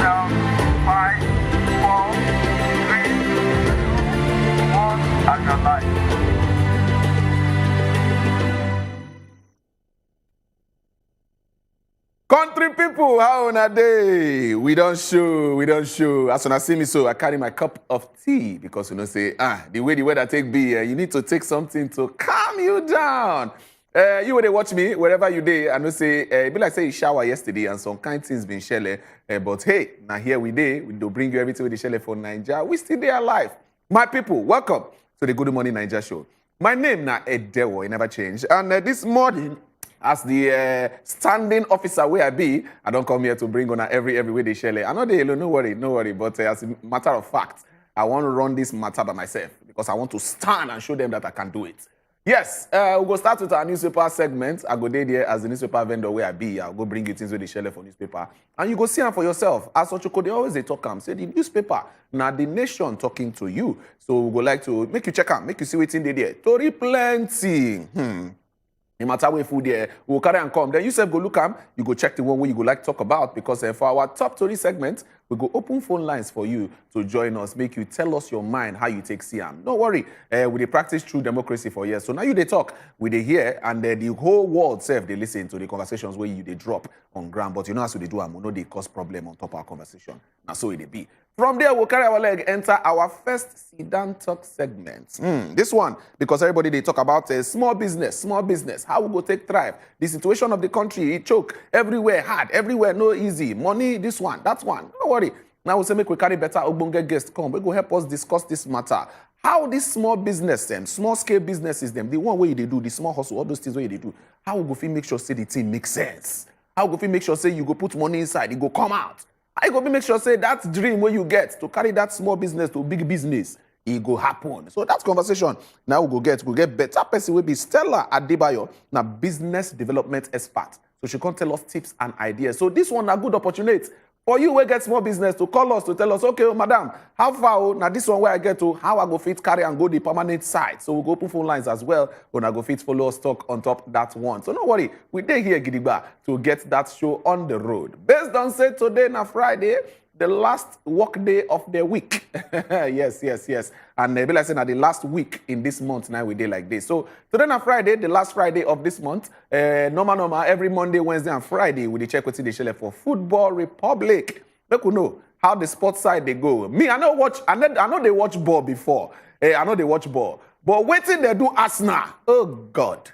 down. 5, 4, 3, 2, 1, and you're live. Country people, how on a day? We don't show. As soon as see me, so I carry my cup of tea because you know say, the way the weather take be, you need to take something to calm you down. You when they watch me, wherever you day, I know say, it be like say you shower yesterday and some kind things been shelle. But hey, now here we day, we do bring you everything with the shelle for Nigeria. We still there alive. My people, welcome to the Good Morning Nigeria show. My name na Aide, it never changed. And this morning, as the standing officer where I be, I don't come here to bring on every way they share. I know they no worry. But as a matter of fact, I want to run this matter by myself because I want to stand and show them that I can do it. Yes, we'll go start with our newspaper segment. I go there as a newspaper vendor where I be. I'll go bring you things with the share for newspaper. And you go see them for yourself. As such, they always they talk them. Say the newspaper, now the nation talking to you. So we go like to make you check out, make you see what's in there. Tori plenty. No matter where food there, we'll carry and come. Then you say go look am, you go check the one where you go like talk about because for our top story segment, we go open phone lines for you to join us, make you tell us your mind, how you take CM. Don't worry, we dey practice true democracy for years. So now you they talk, we they hear, and the whole world self they listen to the conversations where you they drop on ground. But you know as we do, we know they cause problem on top of our conversation. Now so it be. From there, we'll carry our leg, enter our first sit-down talk segment. This one, because everybody, they talk about small business, how we go take thrive. The situation of the country, it choke. Everywhere hard, everywhere no easy. Money, this one, that one. Don't worry. Now we'll say make we carry better Ogbonge guests come. We go help us discuss this matter. How this small business, small scale businesses, the one way they do, the small hustle, all those things where they do, how we go fit make sure say the thing makes sense? How we go fit make sure say you go put money inside, it go come out? I go make sure say that dream where you get to carry that small business to big business, it go happen. So that's conversation. Now we go get better person will be Stella Adebayo, now business development expert. So she can tell us tips and ideas. So this one a good opportunity for you who get small business to call us to tell us, okay, madam, how far now this one where I get to, how I go fit carry and go the permanent side. So we'll go open phone lines as well when I go fit follow us talk on top that one. So don't worry, we dey here Gidigba to get that show on the road. Based on say today na Friday, the last work day of the week. yes. And be like saying that the last week in this month now we day like this. So today na Friday, the last Friday of this month. Normal, every Monday, Wednesday, and Friday we dey check what's in the shell for Football Republic. Make we know how the sports side they go. Me, I know they watch ball before. I know they watch ball. But waiting they do Arsenal. Oh God.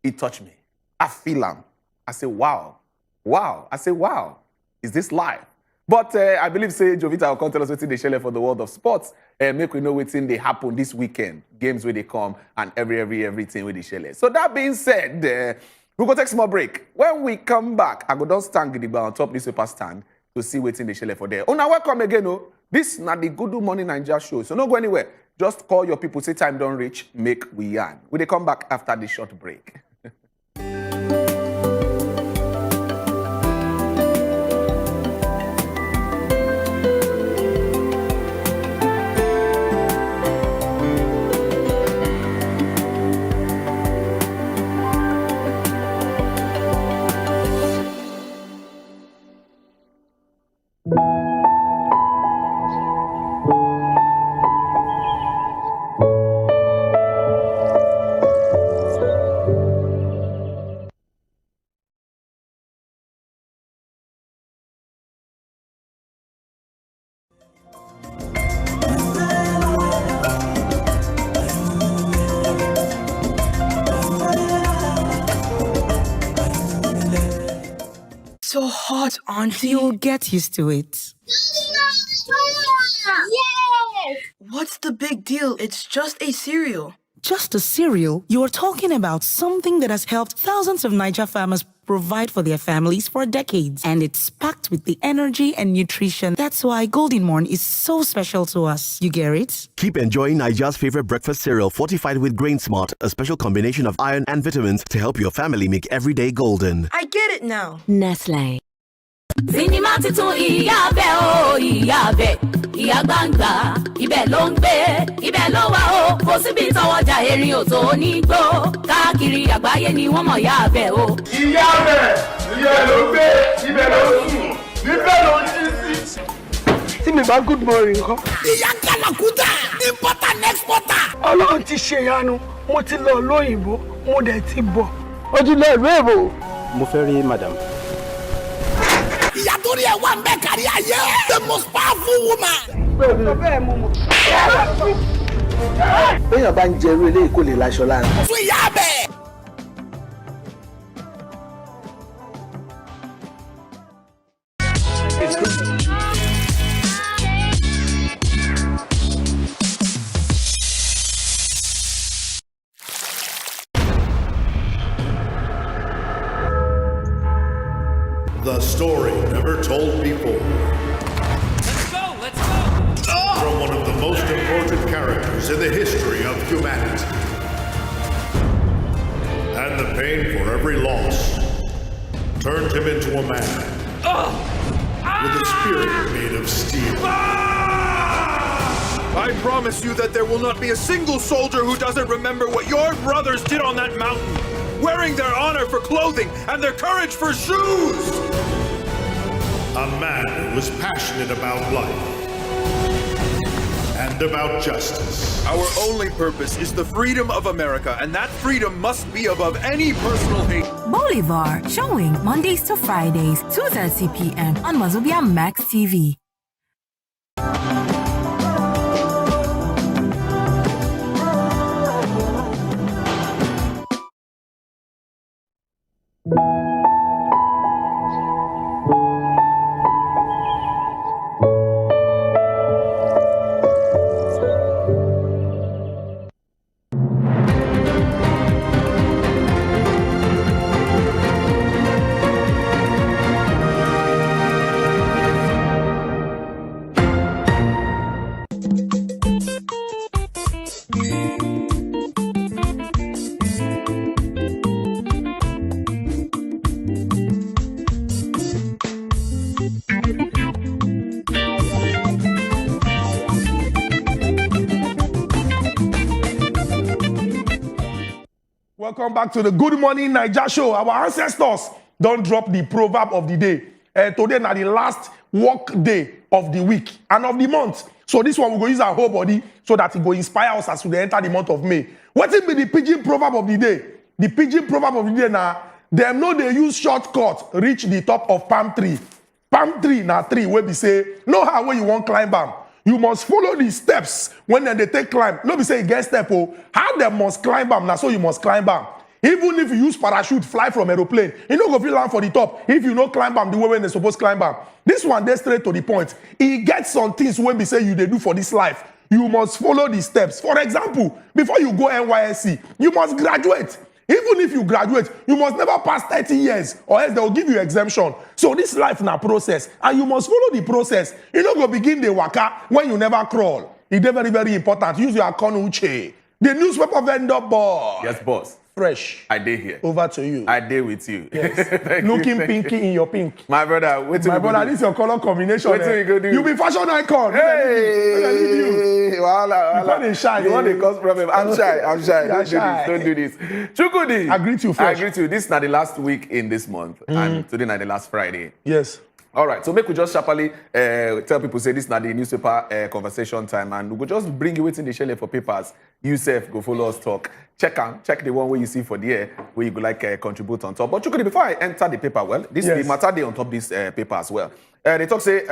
It touched me. I feel them. I say, wow. I say, wow. Is this live? But I believe, say, Jovita will come tell us what's in the shell for the world of sports. Make we know what's in they happen this weekend. Games where they come and everything where they shell. So that being said, we'll go take a small break. When we come back, I go down stand Gidigba on top newspaper stand to see what's in the shell for there. Oh, now welcome again. Oh. This not the Good Morning Nigeria show. So don't go anywhere. Just call your people, say time don't reach, make we yarn. Will they come back after the short break? So hot, auntie. You'll get used to it. Yes! What's the big deal? It's just a cereal. Just a cereal? You're talking about something that has helped thousands of Niger farmers provide for their families for decades. And it's packed with the energy and nutrition. That's why Golden Morn is so special to us. You get it? Keep enjoying Niger's favorite breakfast cereal fortified with Grain Smart, a special combination of iron and vitamins to help your family make every day golden. I get it now. Nestle. Sinimá titun ìyá bẹ́ o ìyá bẹ́ ìyá gbangba ibẹ̀ ló ń gbé ibẹ̀ ló wà o kò síbi tọwọ́jà erin ò tó nígbó káàkiri àgbáyé ni wọ́n mọ̀ ìyá bẹ́ o. Ìyá bẹ́ ìyá ló gbé ibẹ̀ ló sùn níbẹ̀ ló jí sí bá good morning kọ́. ìyá kàlàkùtà importer and exporter. Ọlọ́run ti ṣe ìyanu mo ti lọ lóyìnbó mo dẹ̀ ti bọ̀. Ó ti lọ ìlú èbò. Mo fẹ́ rí madam. ìyá tó rí ẹ wá ń bẹ kárí ayé. the most powerful woman. bẹ́ẹ̀ mú mu. béèyàn bá ń jẹ irú eléyìí kò lè láṣọ lára. fún ìyá bẹ́ẹ̀. The story never told before. Let's go! From one of the most important characters in the history of humanity. And the pain for every loss turned him into a man with a spirit made of steel. I promise you that there will not be a single soldier who doesn't remember what your brothers did on that mountain, wearing their honor for clothing and their courage for shoes. A man who was passionate about life and about justice. Our only purpose is the freedom of America, and that freedom must be above any personal hate. Bolivar, showing Mondays to Fridays, 2:30 p.m. on wazobiamax TV. Welcome back to the Good Morning Naija show. Our ancestors don't drop the proverb of the day. Today na the last work day of the week and of the month. So this one we go use our whole body so that it go inspire us as we enter the month of May. What will be the pidgin proverb of the day? The pidgin proverb of the day na them know they use shortcut reach the top of palm tree. Palm tree na tree where we say know how where you want climb am. You must follow the steps when they take climb. No be say you get step oh. How they must climb am na so you must climb am. Even if you use parachute fly from aeroplane, you no go fit land for the top if you no climb am the way when they suppose climb am. This one dey straight to the point. E get some things wey be say you dey do for this life. You must follow the steps. For example, before you go NYSC, you must graduate. Even if you graduate, you must never pass 30 years or else they will give you exemption. So this life na process and you must follow the process. You no go begin the waka when you never crawl. E dey very, very important. Use your konuche. The newspaper vendor boy. Yes, boss. Fresh. I did here. Over to you. I did with you. Yes. Looking pinky in your pink. My brother, My brother, this is your color combination. What you go do? You be fashion icon. Hey, voila. You want to shine. You want to cause problem. I'm shy. Don't do this. Chukudi. I greet you first. I greet you. This is not the last week in this month. And today not the last Friday. Yes. All right, so make we just sharply tell people say this is not the newspaper conversation time, and we go just bring you waiting the shell for papers. You self go follow us talk. Check the one where you see for the air where you go like contribute on top. But Chukudi, before I enter the paper, well, this is the matter day on top this paper as well. They talk say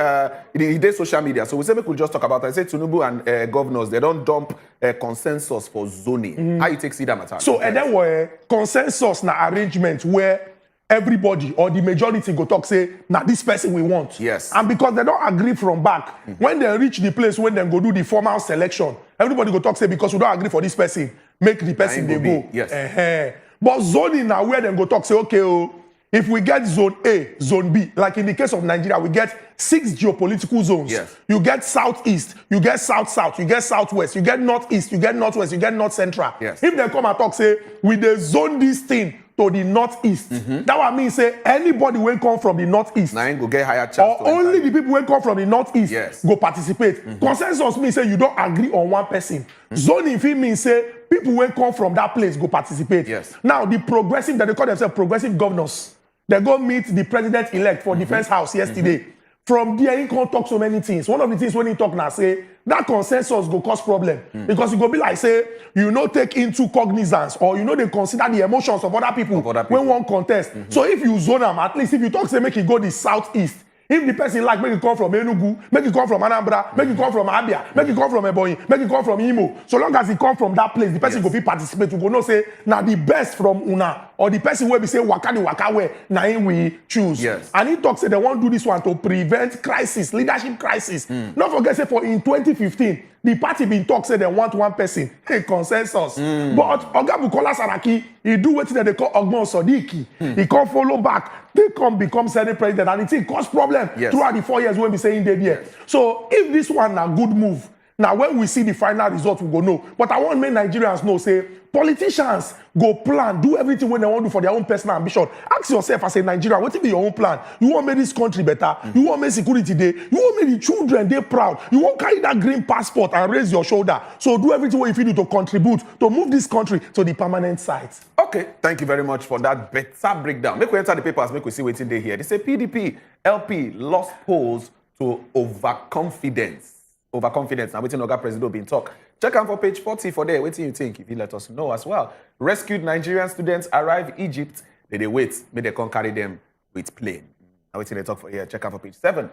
it is social media, so we say we could just talk about it. I say Tinubu and governors they don't dump consensus for zoning. How you take see that matter? So and then where consensus na arrangement where everybody or the majority go talk say now this person we want. Yes. And because they don't agree from back, when they reach the place when they go do the formal selection, everybody go talk say because we don't agree for this person, make the person they go. Yes. But zoning now where they go talk say okay if we get zone A, zone B, like in the case of Nigeria, we get 6 geopolitical zones. Yes. You get southeast, you get south-south, you get southwest, you get northeast, you get northwest, you get north-central. Yes. If they come and talk say we dey zone this thing to the northeast. That what mean say anybody will come from the northeast. Now go get higher chance. Or only the people will come from the northeast go participate. Consensus means say you don't agree on one person. Zoning fee means say people will come from that place go participate. Yes. Now the progressive that they call themselves progressive governors, they go meet the president-elect for Defense House yesterday. From there, he can't talk so many things. One of the things when he talk now, say, that consensus go cause problem. Because it go be like, say, you know, take into cognizance or, you know, they consider the emotions of other people, when one contest. So if you zone them, at least if you talk, say, make it go the southeast. If the person like, make it come from Enugu, make it come from Anambra, make it come from Abia, make it come from Ebonyi, make it come from Imo. So long as it come from that place, the person go be participate. You go know say, now the best from Una, or the person where we say waka the waka where, now him we choose. And he talks say they want to do this one to prevent crisis, leadership crisis. Don't forget say for in 2015, the party been talk say they want one person, a consensus. But Oga Bukola Saraki, he do what they call Ogbon Sodiki. He can't follow back. They come become Senate president and it cause problem throughout the 4 years when we say in the year. So if this one a good move, now when we see the final result, we go know. But I want make Nigerians know, say, politicians go plan, do everything when they want to do for their own personal ambition. Ask yourself as a Nigerian, what be your own plan? You want to make this country better? You want to make security day? You want to make the children they proud? You want to carry that green passport and raise your shoulder? So do everything what you do to contribute, to move this country to the permanent site. Okay, thank you very much for that better breakdown. Make we enter the papers, make we see what's in there here. They say PDP, LP lost polls to overconfidence. Overconfidence. Now, waiting Oga President been talk. Check out for page 40 for there. What do you think? If you let us know as well. Rescued Nigerian students arrive Egypt. They wait. May they come carry them with plane. Now, waiting they talk for here. Check out for page 7.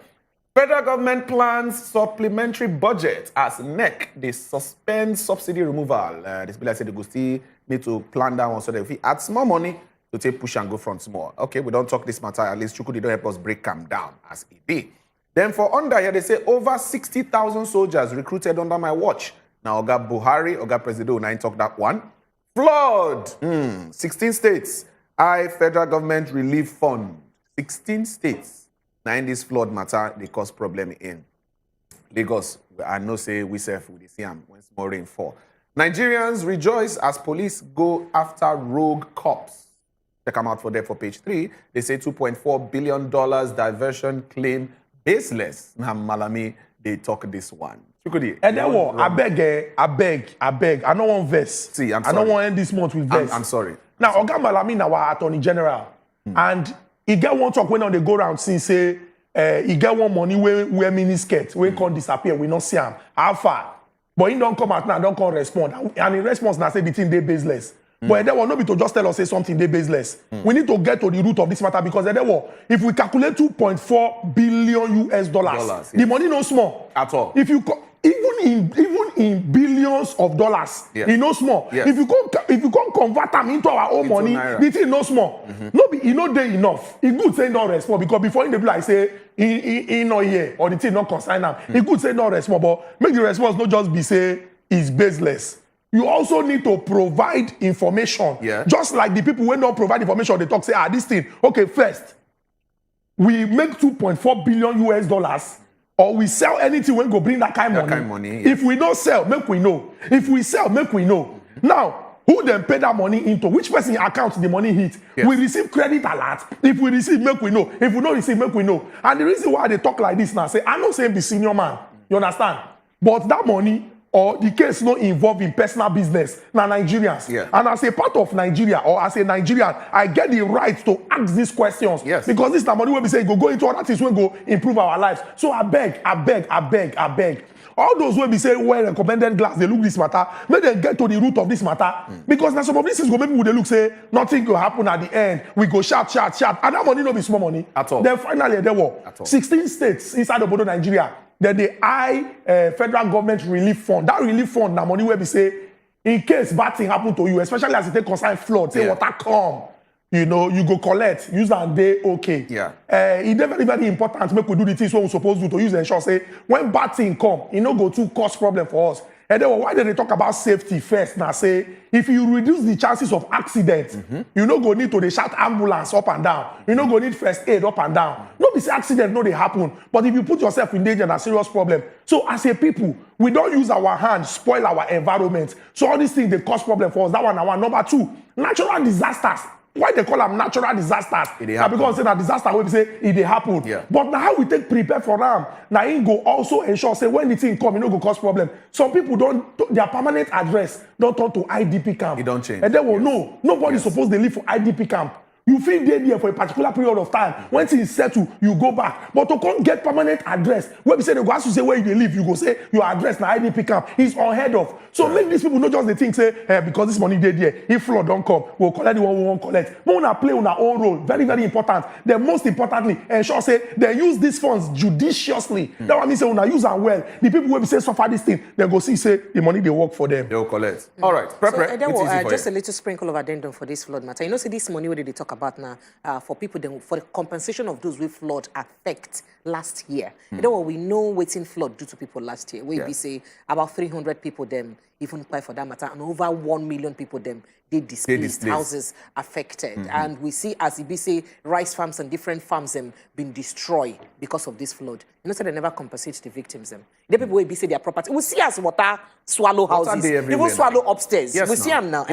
Federal government plans supplementary budget as NEC. They suspend subsidy removal. This bill I said they go still need to plan that one so that if we add small money to take push and go front small. Okay, we don't talk this matter. At least Chukudi don't help us break them down as it be. Then for under here, they say over 60,000 soldiers recruited under my watch. Now, Oga Buhari, Oga President, I talk that one. Flood, 16 states. Federal government relief fund, 16 states. Now in this flood matter, they cause problem in Lagos. I know say we self with the CM when small rain fall. Nigerians rejoice as police go after rogue cops. Check them out for there for page 3. They say $2.4 billion diversion claim baseless. Now, Malami, they talk this one. And then what? I beg. I don't want verse. See, I'm sorry. I don't want to end this month with verse. I'm sorry. Now, Oga Malami now our Attorney General. And he get one talk when they go around since say he get one money where miniskirt, where can't disappear, we not see him. How far? But he don't come out now, don't come respond. And in response, now say the thing they baseless. But there will not be to just tell us say something they baseless. We need to get to the root of this matter because there will, if we calculate $2.4 billion US, the money no small at all. If you even in billions of dollars, it no small. If you can't convert them into our own money, the thing no small. No be it no day enough. It good say no respond because before in the like say in no here or the thing not consign them. It good say no respond, but make the response not just be say is baseless. You also need to provide information. Just like the people who don't provide information, they talk, say, this thing. Okay, first, we make $2.4 billion US, or we sell anything when go bring that kind of money. If we don't sell, make we know. If we sell, make we know. Now, who then pay that money into? Which person account the money hit? We receive credit alert. If we receive, make we know. If we don't receive, make we know. And the reason why they talk like this now, say, I'm not saying be senior man. You understand? But that money, or the case not involved in personal business, now Nigerians. And as a part of Nigeria, or as a Nigerian, I get the right to ask these questions. Because this is the money where we say, go into other things, we go improve our lives. So I beg. All those where we say, well, recommended glass, they look this matter, make them get to the root of this matter. Because now some of these things go maybe they look, say, nothing will happen at the end. We go shout. And that money not be small money. At all. Then finally, there were 16 states inside of Bodo, Nigeria. Then the federal government relief fund. That relief fund, now money where we say, in case bad thing happen to you, especially as it take concern flood, say water come, you know, you go collect, use and they okay. It's very, very important to make we do the things what we supposed to do to use the insurance. Say when bad thing come, it no go to cause problem for us. And then why did they talk about safety first? Now say if you reduce the chances of accidents, you no go need to shout ambulance up and down. You no go need first aid up and down. No be say accident no they happen. But if you put yourself in danger, that's a serious problem. So as a people, we don't use our hands, spoil our environment. So all these things they cause problem for us. That one. Number 2, natural disasters. Why they call them natural disasters? Because say that disaster when we say it they happen. But now how we take prepare for them? Now it go also ensure say when the thing come, it no go cause problem. Some people don't their permanent address don't turn to IDP camp. It don't change. And then nobody supposed to live for IDP camp. You feel there for a particular period of time. When things settle, you go back. But to come get permanent address, when we say they go ask you say where you live, you go say your address na ID pick up. It's unheard of. So make these people not just the think say because this money dey there, if flood don't come, we'll collect the one we won't collect. But una play on our own role. Very, very important. Then most importantly, ensure say they use these funds judiciously. That what I mean say una use them well. The people will say suffer this thing, they go see say the money they work for them. They'll collect. All right. So, just a little sprinkle of addendum for this flood matter. You know, see this money where they talk about now for people then for the compensation of those with flood affect last year. You know what we know waiting flood due to people last year. We say about 300 people them even quite for that matter, and over 1 million people them they displaced, houses affected. And we see as it be say rice farms and different farms them been destroyed because of this flood. You know, so they never compensate the victims them. The people will be say their property. We see as water swallow houses. They will swallow upstairs. Yes, we see them now.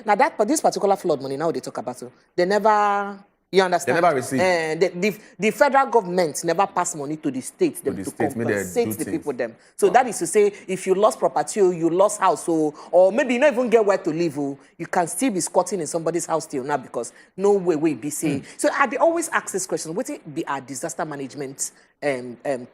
Now that but this particular flood money now they talk about it. They never. You understand? They never receive. The federal government never pass money to the states to compensate the people them. So that is to say, if you lost property, you lost house, or maybe you don't even get where to live, you can still be squatting in somebody's house till now because no way will be safe. So they always ask this question: what be our disaster management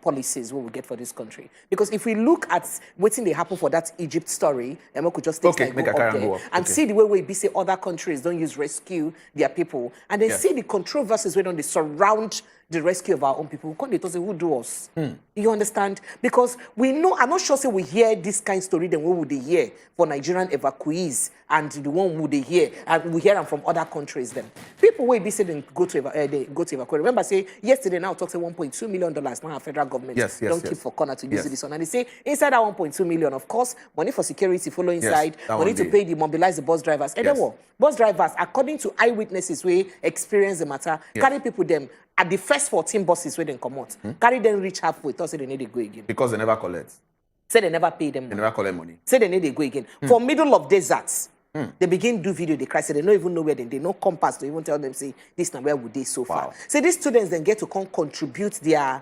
policies what we get for this country? Because if we look at what they happen for that Egypt story, and we could just take and see the way we be say other countries don't use rescue their people, and then see the controversies when they surround the rescue of our own people. They say, who do us? You understand? Because we know, I'm not sure say we hear this kind of story, then what would they hear for Nigerian evacuees and the one would they hear, and we hear them from other countries then. People will be saying go to evacuate. Remember, say yesterday now talks say $1.2 million now our federal government don't keep for corner to use this one. And they say inside that 1.2 million, of course, money for security follow inside, money to pay mobilize the bus drivers. Bus drivers, according to eyewitnesses we experience the matter, carry people them at the first 14 buses where they come out. Carry them reach halfway, say they need to go again. Because they never collect. Say they never pay them money. They never collect money. Say they need to go again. For middle of deserts, they begin do video, they cry, say they don't even know where they no compass to even tell them, say, this now where would they so far. So these students then get to contribute their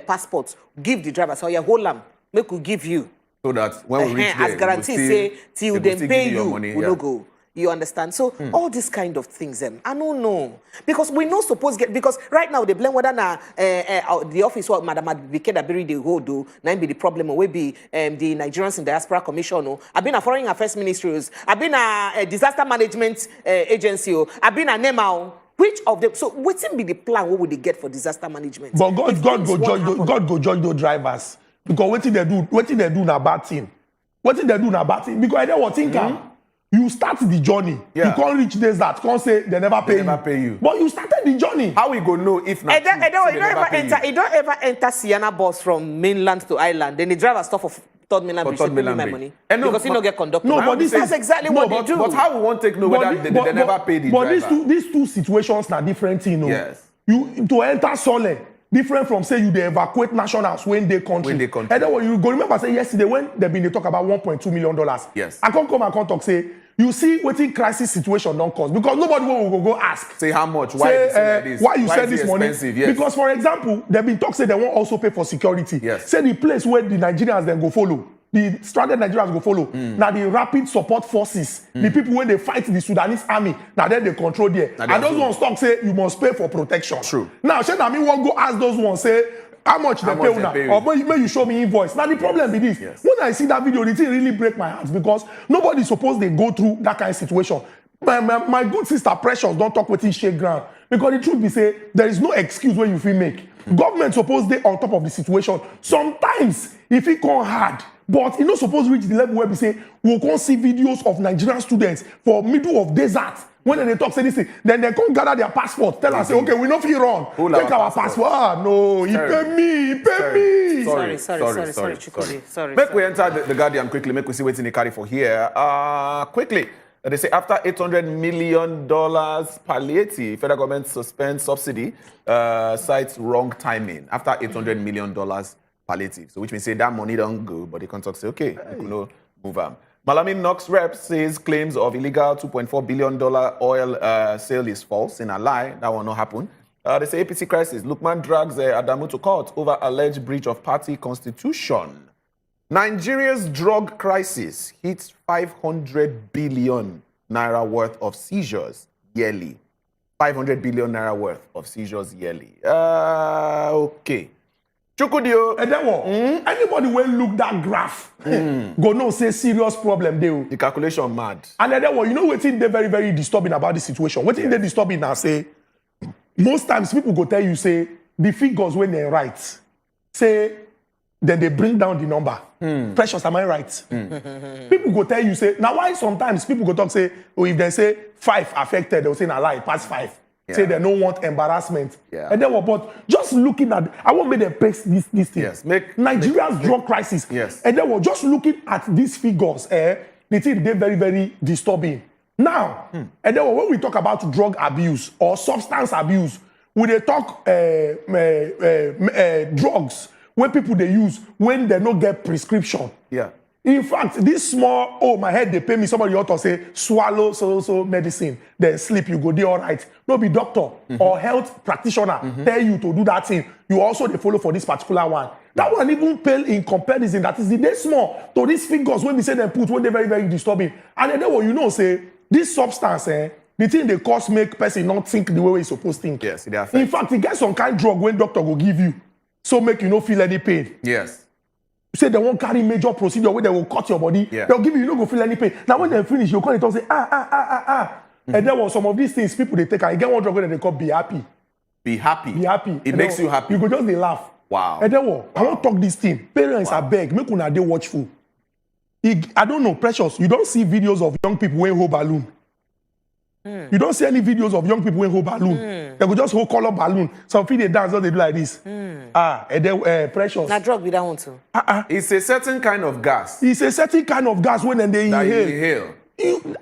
passports, give the drivers, so hold them, make we give you. So that when we reach there, as guarantee, say, till they pay you, money, we don't go. You understand? So all these kind of things, I don't know. Because we not supposed to get, because right now they blame whether the office of Madam Bikeda Biri the whole do, now be the problem, or will be the Nigerians in Diaspora Commission, I've been a Foreign Affairs Ministry, I've been a disaster management agency, I've been a NEMA. Which of them? So what's be the plan? What would they get for disaster management? But God go judge those drivers. Because what did they do na bad thing? What did they do na bad thing? Because they were thinking, you start the journey. You can't reach this that can't say they never pay you. But you started the journey. How we go know if not? It don't ever enter Sienna bus from mainland to island. Then the driver stop for third mainland bridge. Pay me my money because he no get conductor. No, but that's exactly what they do. But how we won't take no whether they never pay the driver? But these two situations are different, you know. Yes. You to enter Sole. Different from say you they evacuate nationals when they country. And then when you go remember say yesterday when they talk about $1.2 million. Yes. I can't talk say you see what in crisis situation don't cause because nobody will go ask. Say how much? Why say, why you send this money? Yes. Because for example, they've been talk say they won't also pay for security. Yes. Say the place where the Nigerians then go follow. The stranded Nigerians go follow. Now the rapid support forces, the people when they fight the Sudanese army, now then they control there. And those ones talk say you must pay for protection. True. Now, I won't go ask those ones say how much they pay now, or may you show me invoice. Now the problem with this, when I see that video, the thing really break my heart because nobody supposed they go through that kind of situation. My good sister Precious don't talk with shake ground because the truth be say there is no excuse when you feel make. Government supposed they on top of the situation. Sometimes if it come hard. But you not supposed to reach the level where we say we can't see videos of Nigerian students for middle of desert. When they talk say this thing, then they come gather their passport. Tell us say, okay, we not feel wrong. Take our passport. No, he pay me. Sorry. Make we enter the Guardian quickly. Make we see what's in the carry for here. Quickly. They say after $800 million palliative, federal government suspends subsidy, cites wrong timing. After $800 million palliative. So which means say that money don't go, but the contract say, okay, you know, move on. Malami Knox rep says claims of illegal $2.4 billion oil sale is false and a lie. That will not happen. They say APC crisis. Lukman drags Adamu to court over alleged breach of party constitution. Nigeria's drug crisis hits 500 billion naira worth of seizures yearly. 500 billion naira worth of seizures yearly. Okay. Chukudio. And then anybody will look that graph, go no say serious problem there. The calculation mad. And then you know what thing they very, very disturbing about this situation. What thing they disturbing now say, most times people go tell you, say, the figures when they write, say, then they bring down the number. Precious, am I right? People go tell you, say, now why sometimes people go talk, say, oh, if they say 5 affected, they'll say, nah, lie, past 5. Say they don't want embarrassment. And then what? But just looking at, I won't make them pace this thing. Yes. Nigeria's drug crisis. Yes. And then what? Just looking at these figures, the thing they're very, very disturbing. Now, and then when we talk about drug abuse or substance abuse, when they talk drugs, when people they use when they don't get prescription. Yeah. In fact, this small, oh, my head, they pay me, somebody ought to say, swallow so medicine, then sleep, you go there all right. No be doctor or health practitioner tell you to do that thing. You also they follow for this particular one. That one even pale in comparison. That is the day small to these figures when we say they put, when they're very, very disturbing. And then what you know, say, this substance, the thing they cause make person not think the way he's supposed to think. Yes, it affects. In fact, you get some kind of drug when doctor will give you, so make you not feel any pain. Yes. Say they won't carry major procedure where they will cut your body. Yeah. They'll give you no go feel any pain. Now when they finish, you call it and say And then some of these things people they take and you get one drug where they call be happy. Be happy. Be happy. It makes you happy. You go just they laugh. Wow. And then what? I want to talk this thing. Parents are beg. Make una dey watchful. I don't know, Precious. You don't see videos of young people wearing hold balloon. You don't see any videos of young people wearing hold balloon. They go just hold color balloon. Some people they dance, they do like this. And then Precious. Now drug we don't want to. It's a certain kind of gas. It's a certain kind of gas when they inhale.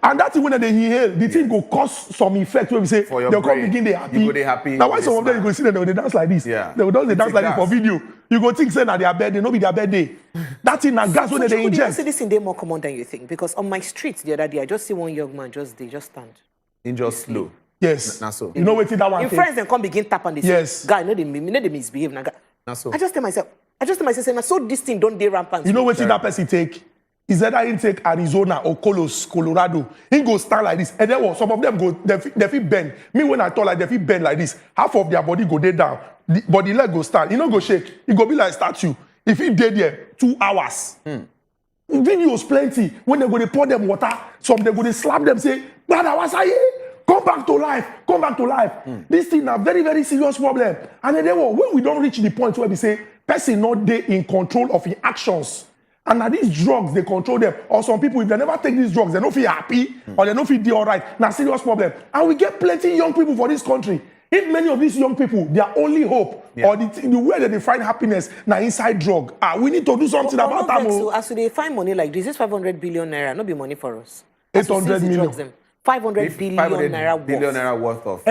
And that's when they inhale, the thing go cause some effect where we say they'll come begin they happy. You go they happy. Now why some of them you go see them they dance like this? Yeah. They will dance like this for video. You go think say na their birthday, no be their birthday. That thing na gas when they inject. You see this in day more common than you think because on my street the other day I just see one young man just stand. In just slow. Yes. So. You know what that one? In friends then come begin tap and they say, yes. Guy, no they misbehave now. So. I just tell myself, say now so this thing don't dey rampant. You know what that person take? Is either he take Arizona or Colorado. He go stand like this. And then some of them go, they feel bend. Me when I talk like they feel bend like this. Half of their body go dey down. The body leg go stand. He no go shake. He go be like statue. If he dead there, 2 hours. Videos plenty. When they go to pour them water, some they go to slap them, say, Brother Wasaye, come back to life. Come back to life. This thing a very, very serious problem. And then when we don't reach the point where we say, person not dey in control of his actions. And now these drugs, they control them. Or some people, if they never take these drugs, they don't feel happy or they don't feel all right. Now, serious problem. And we get plenty young people for this country. If many of these young people, their only hope or the way that they find happiness now inside drug, we need to do something about that. So as they find money like this 500 billion naira, not be money for us. 800 million. 500 billion naira worth of.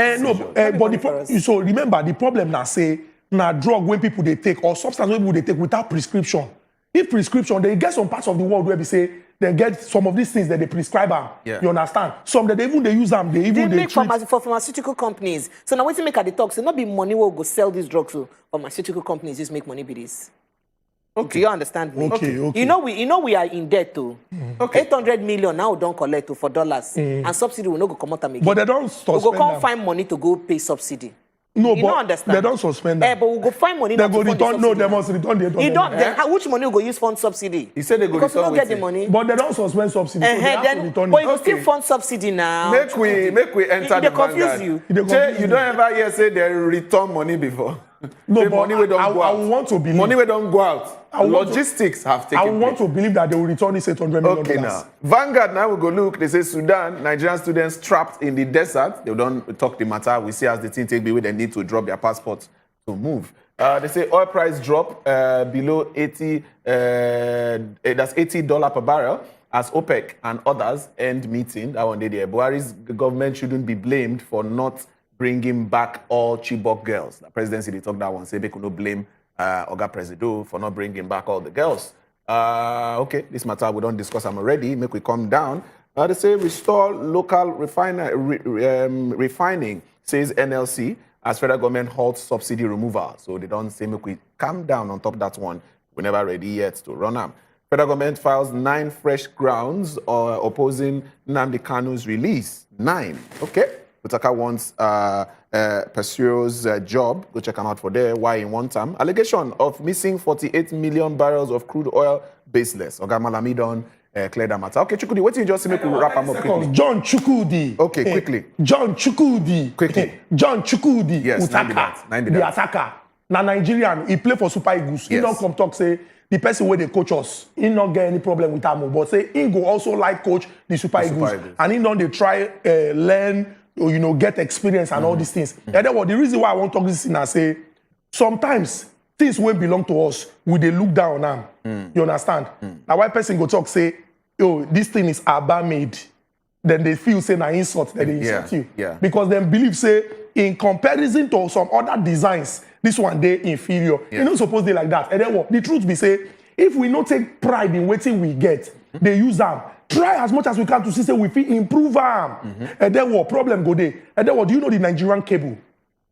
So remember, the problem now say, now drug when people they take or substance when people they take without prescription. If prescription, they get some parts of the world where we say they get some of these things that they prescribe them. Yeah. You understand? Some that they use them, they make for pharmaceutical companies. So now when you make at the talk, so not be money will go sell these drugs to pharmaceutical companies just make money with this. Okay. Do you understand me? Okay. You know we are in debt too. 800 million now don't collect for dollars. And subsidy will not go come out and make but they don't suspend we go come find money to go pay subsidy. No, you but don't understand. they don't suspend them. But we go find money. They go return. No, they must return the 800. You don't. Then which money we go use fund subsidy? He said they go because return. We don't get the money. But they don't suspend subsidy. So they have to return but you still fund subsidy now. Make we enter the confuse you. You don't ever hear say they return money before. No, but money we don't go out. I want to believe. Money we don't go out. Logistics have taken I want to believe that they will return this $800 million. Okay, now. Vanguard, now we go look. They say Sudan, Nigerian students trapped in the desert. They don't talk the matter. We see as the thing take away, they need to drop their passports to move. They say oil price drop below 80, that's $80 per barrel as OPEC and others end meeting. That one day there. Buhari's government shouldn't be blamed for not bringing back all Chibok girls. The presidency, they talk that one, say they could not blame Oga Presido for not bringing back all the girls. Okay, this matter we don't discuss them already. Make we come down. They say restore local refining, says NLC, as federal government halts subsidy removal. So they don't say make we calm down on top of that one. We're never ready yet to run them. Federal government files 9 fresh grounds opposing Nnamdi Kanu's release. 9. Okay. Utaka wants Pesiero's job. Go check him out for there. Why in one time? Allegation of missing 48 million barrels of crude oil baseless. Oga Malami don clear that matter. Okay, Chukudi, what you just make we wrap him up quickly? John Chukudi. Okay, quickly. John Chukudi. Quickly. John Chukudi. Yes, Utaka. the The attacker. Now Nigerian, he play for Super Eagles. He don't come talk say the person where they coach us, he not get any problem with him. But say he go also like coach the Super Eagles. And he don't they try learn or get experience and all these things. And then what the reason why I want to talk this thing, I say sometimes things won't belong to us. We they look down on them. You understand? Now why person go talk say, yo, this thing is Abba made. Then they feel say na insult, then they insult you. Yeah. Because they believe say in comparison to some other designs, this one they inferior. You don't suppose they like that. And then what? The truth be say, if we not take pride in waiting we get, they use them. Try as much as we can to see say we feel improve them. And then what? Problem go there. And then what? Do you know the Nigerian cable?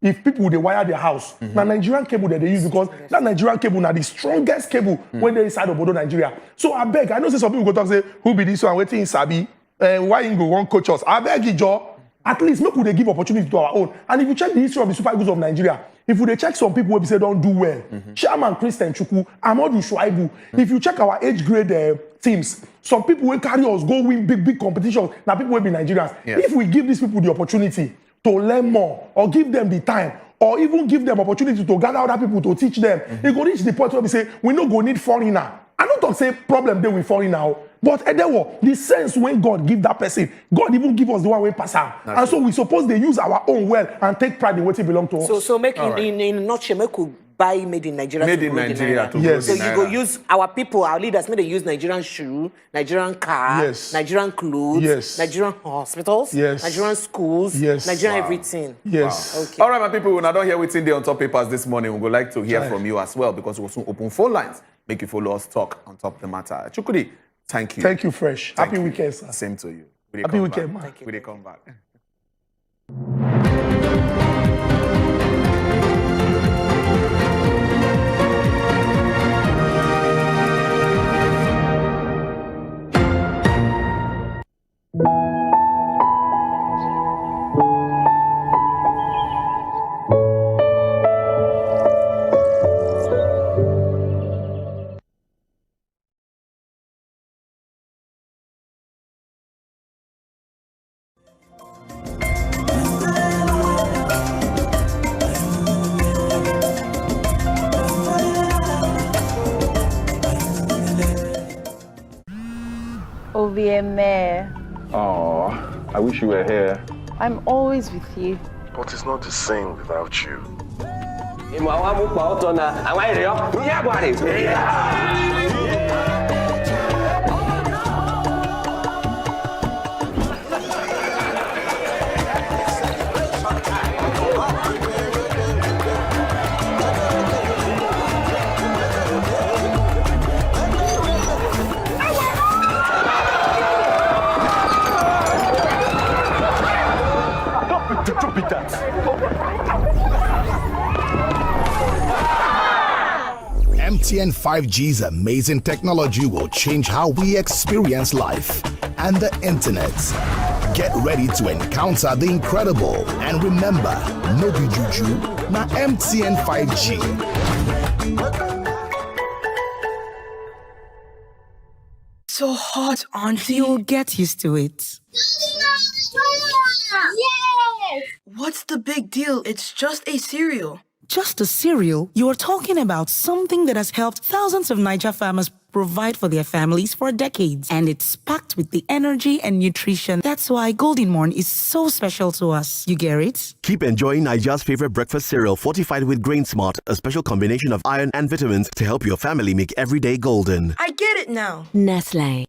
If people they wire their house, now Nigerian cable that they use because that Nigerian cable now the strongest cable when they inside of Bodo Nigeria. So I beg, I know say some people go talk say who be this one waiting in Sabi, why you go one coach us? I beg you, Joe. At least make they give opportunity to our own. And if you check the history of the Super Eagles of Nigeria, if we check some people who say don't do well, Chairman Christian Chukwu, Amadou Shuaibu, if you check our age grade teams, some people will carry us go win big competitions. Now people will be Nigerians. If we give these people the opportunity to learn more or give them the time or even give them opportunity to gather other people to teach them, they go reach the point where we say we no go need foreigner. I don't talk say problem there with foreigner, but the sense when God give that person, God even give us the one we pass out. And so we suppose they use our own well and take pride in what it belong to us. So make in a nutshell, make we buy made in Nigeria. Made in Nigeria. Yes. So you go use our people, our leaders, may they use Nigerian shoe, Nigerian car, Nigerian clothes, Nigerian hospitals, Nigerian schools, Nigerian everything. Yes. Wow. Okay. All right, my people, we're not here waiting there on top papers this morning. We would like to hear from you as well because we'll soon open phone lines. Make you follow us talk on top of the matter. Chukudi, thank you. Thank you, Fresh. Happy weekend, sir. Same to you. Happy weekend, man. Thank you. We come back. Oh, I wish you were here. I'm always with you. But it's not the same without you. MTN 5G's amazing technology will change how we experience life and the internet. Get ready to encounter the incredible and remember, no be juju, na MTN 5G. So hot, auntie. You'll get used to it. Yes! What's the big deal? It's just a cereal. Just a cereal? You're talking about something that has helped thousands of Niger farmers provide for their families for decades. And it's packed with the energy and nutrition. That's why Golden Morn is so special to us. You get it? Keep enjoying Niger's favorite breakfast cereal fortified with Grain Smart, a special combination of iron and vitamins to help your family make every day golden. I get it now. Nestle.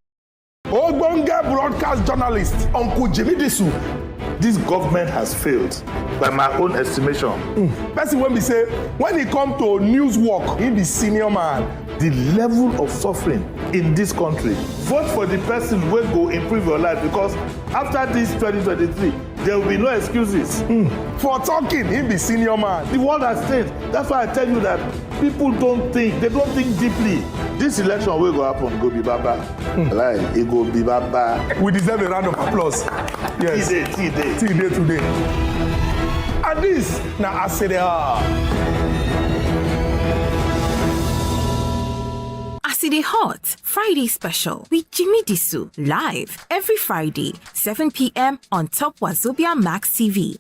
Ogbonge broadcast journalist, Uncle Jimmy Disu. This government has failed, by my own estimation. Person when we say, when it comes to news work, he be senior man. The level of suffering in this country. Vote for the person who will improve your life because after this 2023, there will be no excuses. For talking, he be senior man. The world has changed. That's why I tell you that people don't think. They don't think deeply. This election will go happen, go be baba. Like, it go be baba. We deserve a round of applause. Yes. Tea day. Tea day today. And this, now I say they are. Aside Hot Friday special with Jimmy Disu live every Friday 7 p.m. on Top wazobiamax TV.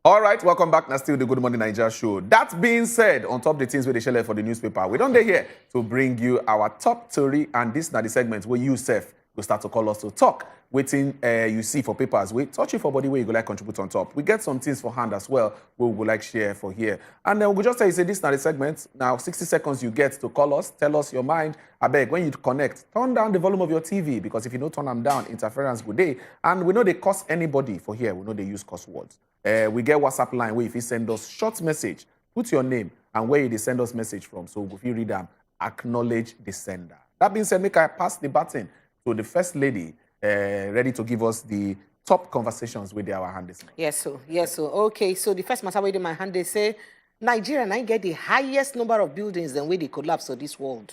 All right, welcome back. Now still the Good Morning Nigeria show. That being said, on top the things where they share for the newspaper, we don't dey here to bring you our top story, and this now the segment where you self will start to call us to talk. Waiting you see for papers, we touch it for body where you go like contribute on top. We get some things for hand as well, we will like share for here. And then we'll just tell you, say this now the segment. Now 60 seconds you get to call us, tell us your mind. I beg, when you connect, turn down the volume of your TV, because if you don't turn them down, interference good day. And we know they cost anybody for here. We know they use cuss words. We get WhatsApp line where if you send us short message, put your name and where you send us message from. So if you read them, acknowledge the sender. That being said, make I pass the baton to the first lady, ready to give us the top conversations with our hand this morning. Yes, so. Okay, so the first matter in my hand, they say, Nigeria and I get the highest number of buildings than where they collapse of this world.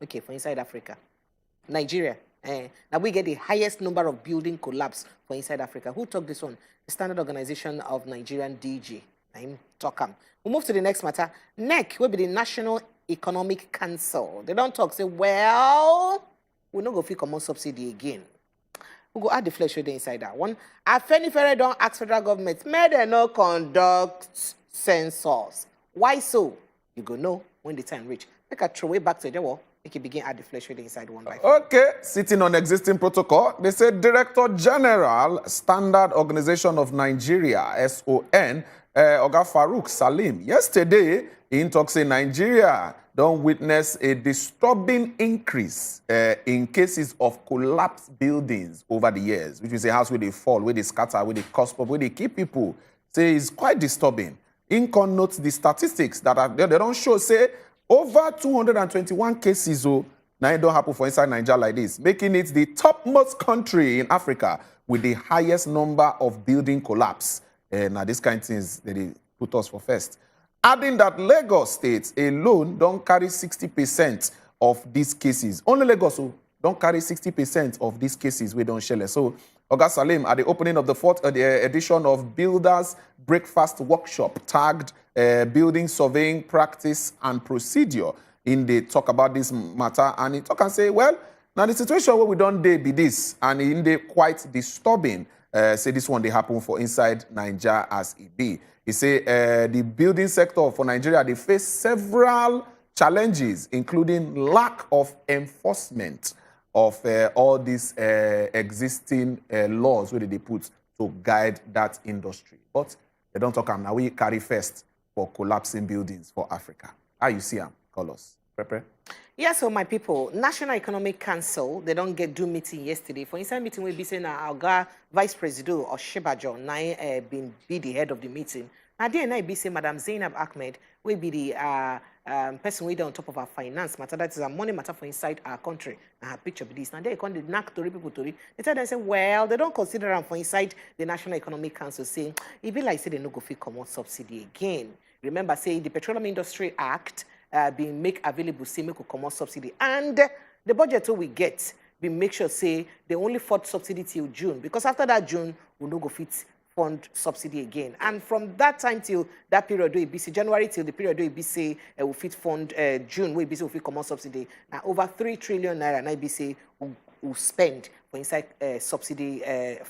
Okay, for inside Africa. Nigeria. Now we get the highest number of building collapse for inside Africa. Who took this one? The Standard Organization of Nigerian DG. I'm talking. We'll move to the next matter. NEC will be the National Economic Council. They don't talk, say, well, we'll not go for common subsidy again. We'll go add the flesh inside that one. Afenifere don't ask federal government, may they no conduct census. Why so? You go know when the time reach. Make a throw it back to the wall. Make it begin add the flesh inside one by one. Okay, sitting on existing protocol, they said Director General, Standard Organization of Nigeria, SON, Oga Farouk Salim, yesterday in talk say Nigeria don't witness a disturbing increase in cases of collapsed buildings over the years, which is a house where they fall, where they scatter, where they cusp up, where they keep people. Say it's quite disturbing. Incon notes the statistics that are, they don't show, say, over 221 cases now it don't happen for inside Nigeria like this, making it the topmost country in Africa with the highest number of building collapse. Now this kind of things that they put us for first. Adding that Lagos State alone don't carry 60% of these cases. Only Lagos don't carry 60% of these cases we don't share. So Oga Salim, at the opening of the 4th edition of Builders Breakfast Workshop, tagged Building Surveying Practice and Procedure, in the talk about this matter, and he talk and say, well, now the situation where we don't be this, and in the quite disturbing, say this one they happen for inside Nigeria as it be. He say the building sector for Nigeria, they face several challenges, including lack of enforcement of all these existing laws where they put to guide that industry. But they don't talk now. We carry first for collapsing buildings for Africa. How you see them? Call us. Pepe? Yes, so my people, National Economic Council, they don't do meeting yesterday. For inside meeting, we'll be saying our Vice President or Shibajo, now be the head of the meeting. Now, then I be saying Madam Zainab Ahmed will be the person we on top of our finance matter. That is a money matter for inside our country. Now, her picture be this. Now, they can't knack to people to read. They tell them, say, well, they don't consider them for inside the National Economic Council, saying, it be like say they no go fit common subsidy again. Remember, say the Petroleum Industry Act being make available, say make a common subsidy. And the budget we get, we make sure, say, they only fund subsidy till June. Because after that June, we no go fit fund subsidy again. And from that time till that period, we be say January till the period we be say we fit fund June, we be say we fit common subsidy. Now over 3 trillion naira, now be say we spend for inside subsidy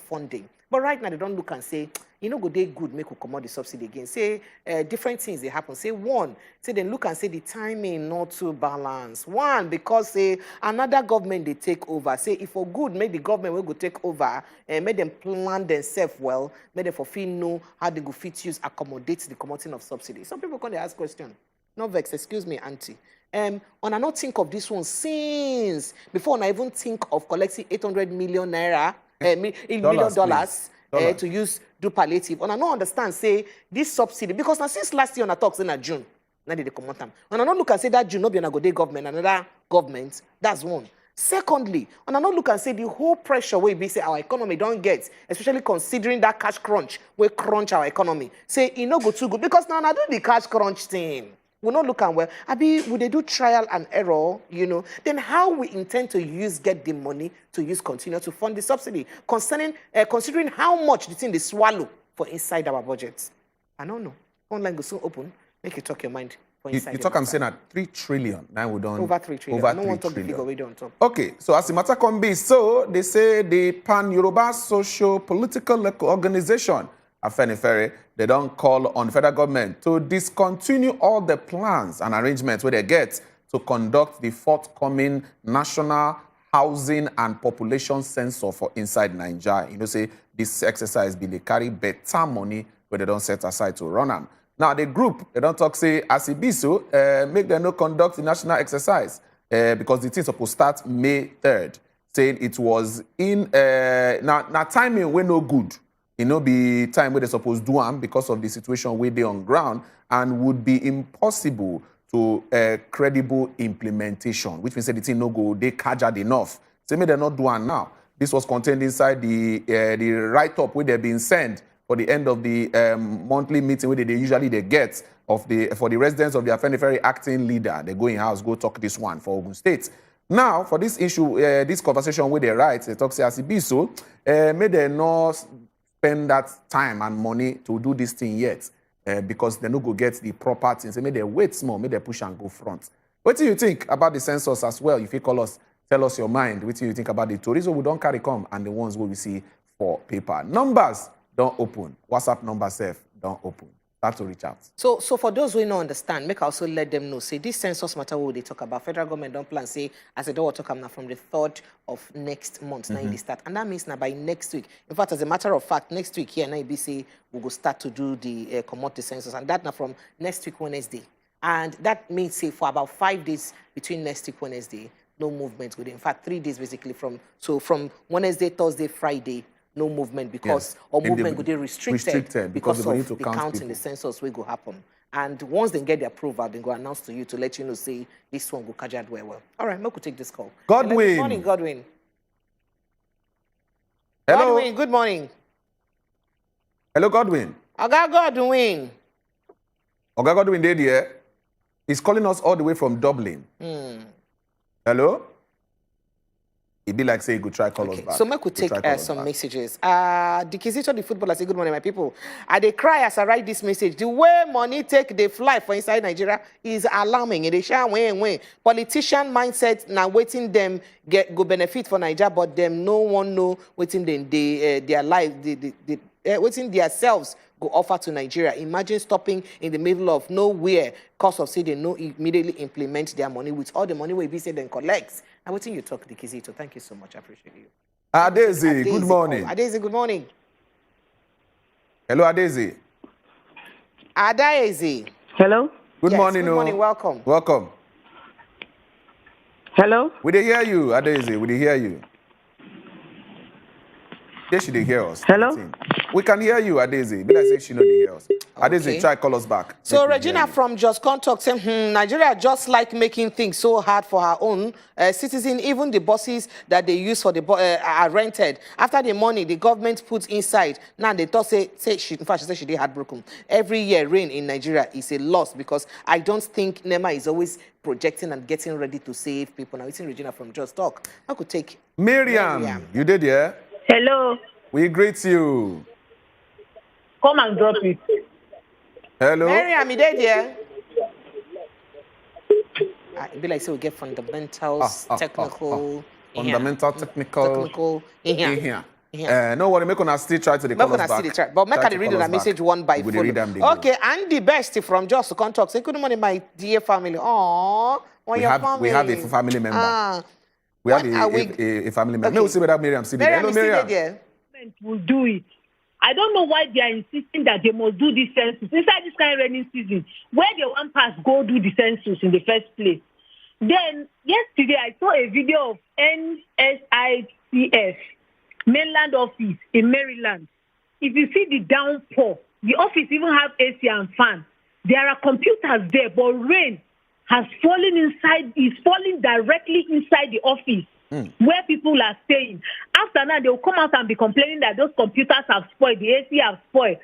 funding. But right now they don't look and say, you know, go they good make we come out the subsidy again. Say different things they happen. Say one, say then look and say the timing not too balanced. One, because say another government they take over. Say if for good, make the government will go take over and make them plan themselves well, make them for fit know how they go fit use accommodate the commoting of subsidy. Some people come they ask question. No vex, excuse me, auntie. On I not think of this one since before I even think of collecting 800 million naira, $1 million to use do palliative. And I don't understand, say, this subsidy, because now since last year on I talk in June, Now they come out. And I don't look and say that Junobi and go day government, another government. That's one. Secondly, and I don't look and say the whole pressure where we say our economy don't get, especially considering that cash crunch, we crunch our economy. Say it no go too good because now I do the cash crunch thing. We not look and well. Abi, would they do trial and error? You know, then how we intend to get the money to continue to fund the subsidy, considering how much the thing they swallow for inside our budgets. I don't know. Online go soon open. Make you talk your mind. You talk, I'm saying at 3 trillion. Now we don't. Over 3 trillion. Over no 3 one talk trillion. the figure we don't talk. Okay, so as the matter can be, so they say the Pan-Yoruba Socio-Political Organization, Afenifere, they don't call on the federal government to discontinue all the plans and arrangements where they get to conduct the forthcoming National Housing and Population Census for inside Nigeria. You know, say this exercise be they carry better money where they don't set aside to run them. Now, the group, they don't talk, say, as it be so, make them no conduct the national exercise because the thing supposed to start May 3rd, saying it was in, now timing we no good. It no be time where they supposed to do them because of the situation where they on ground and would be impossible to credible implementation, which means that the thing no go, they cajad enough. Say, may they not do it now. This was contained inside the write-up where they've been sent for the end of the monthly meeting where they usually get for the residents of the Afenifere acting leader. They go in house, go talk this one for Ogun State. Now, for this issue, this conversation where they write, they talk say as it be so, may they not spend that time and money to do this thing yet because they no go get the proper things. May they wait small, may they push and go front. What do you think about the census as well? If you tell us your mind. What do you think about the tourism we don't carry come and the ones where we see for paper? Numbers don't open. WhatsApp number self don't open. Start to reach out. So for those who don't understand, make also let them know. Say this census matter what they talk about. Federal government don't plan say as a door talk now from the 3rd of next month. Now they start, and that means now by next week. In fact, as a matter of fact, next week here now say we go start to do the commodity census, and that now from next week Wednesday. And that means say for about 5 days between next week Wednesday, no movement good. In fact, 3 days basically from Wednesday, Thursday, Friday. No movement because movement would be restricted because of the count in the census will go happen. And once they get the approval, they go announce to you to let you know, say, this one go kajad well. All right, we could take this call. Godwin. Good morning, Godwin. Hello. Godwin, good morning. Hello, Godwin. Oga Godwin. Oga Godwin did here. He's calling us all the way from Dublin. Hello? It'd be like say you could try call us back. So we could take some messages. Dikizito the footballer say good morning, my people. They cry as I write this message. The way money take the fly for inside Nigeria is alarming. They share when politician mindset now waiting them go benefit for Nigeria, but them no one know waiting them their life waiting themselves go offer to Nigeria. Imagine stopping in the middle of nowhere because of say they no immediately implement their money with all the money we be say then collects. And what you talk, Dikizito. Thank you so much. I appreciate you. Adeze, good morning. Adeze, good morning. Hello, Adeze. Adeze. Hello. Good morning. Good morning. Welcome. Welcome. Hello. We did hear you, Adeze. We did hear you. Yes, she did hear us. Hello. We can hear you, Adeze. But I say she know the hear us. Adeze, try call us back. So Regina from Just Contact saying, Nigeria just like making things so hard for her own citizens. Even the buses that they use for the are rented. After the money the government puts inside, now they thought say she, in fact she said she did heartbroken. Every year rain in Nigeria is a loss because I don't think NEMA is always projecting and getting ready to save people. Now it's Regina from Just Talk. I could take Miriam. You did, yeah? Hello. We greet you. Come and drop it. Hello. Miriam, you did, yeah? It'd be like so we get fundamentals, technical. Fundamental, technical. Yeah. No worry, make us still try to call us back. But make I read the message one by phone. Okay, and the best from Just to Contact. Say good morning, my dear family. Aww, we have a family member. We have a family member. Okay. We'll see whether Miriam see it. Hello, Miriam. Will do it. I don't know why they are insisting that they must do this census inside this kind of rainy season. Where they want pass go do the census in the first place. Then yesterday I saw a video of NSICS mainland office in Maryland. If you see the downpour, the office even have AC and fan. There are computers there, but rain has fallen inside, is falling directly inside the office where people are staying. After that, they will come out and be complaining that those computers have spoiled, the AC have spoiled.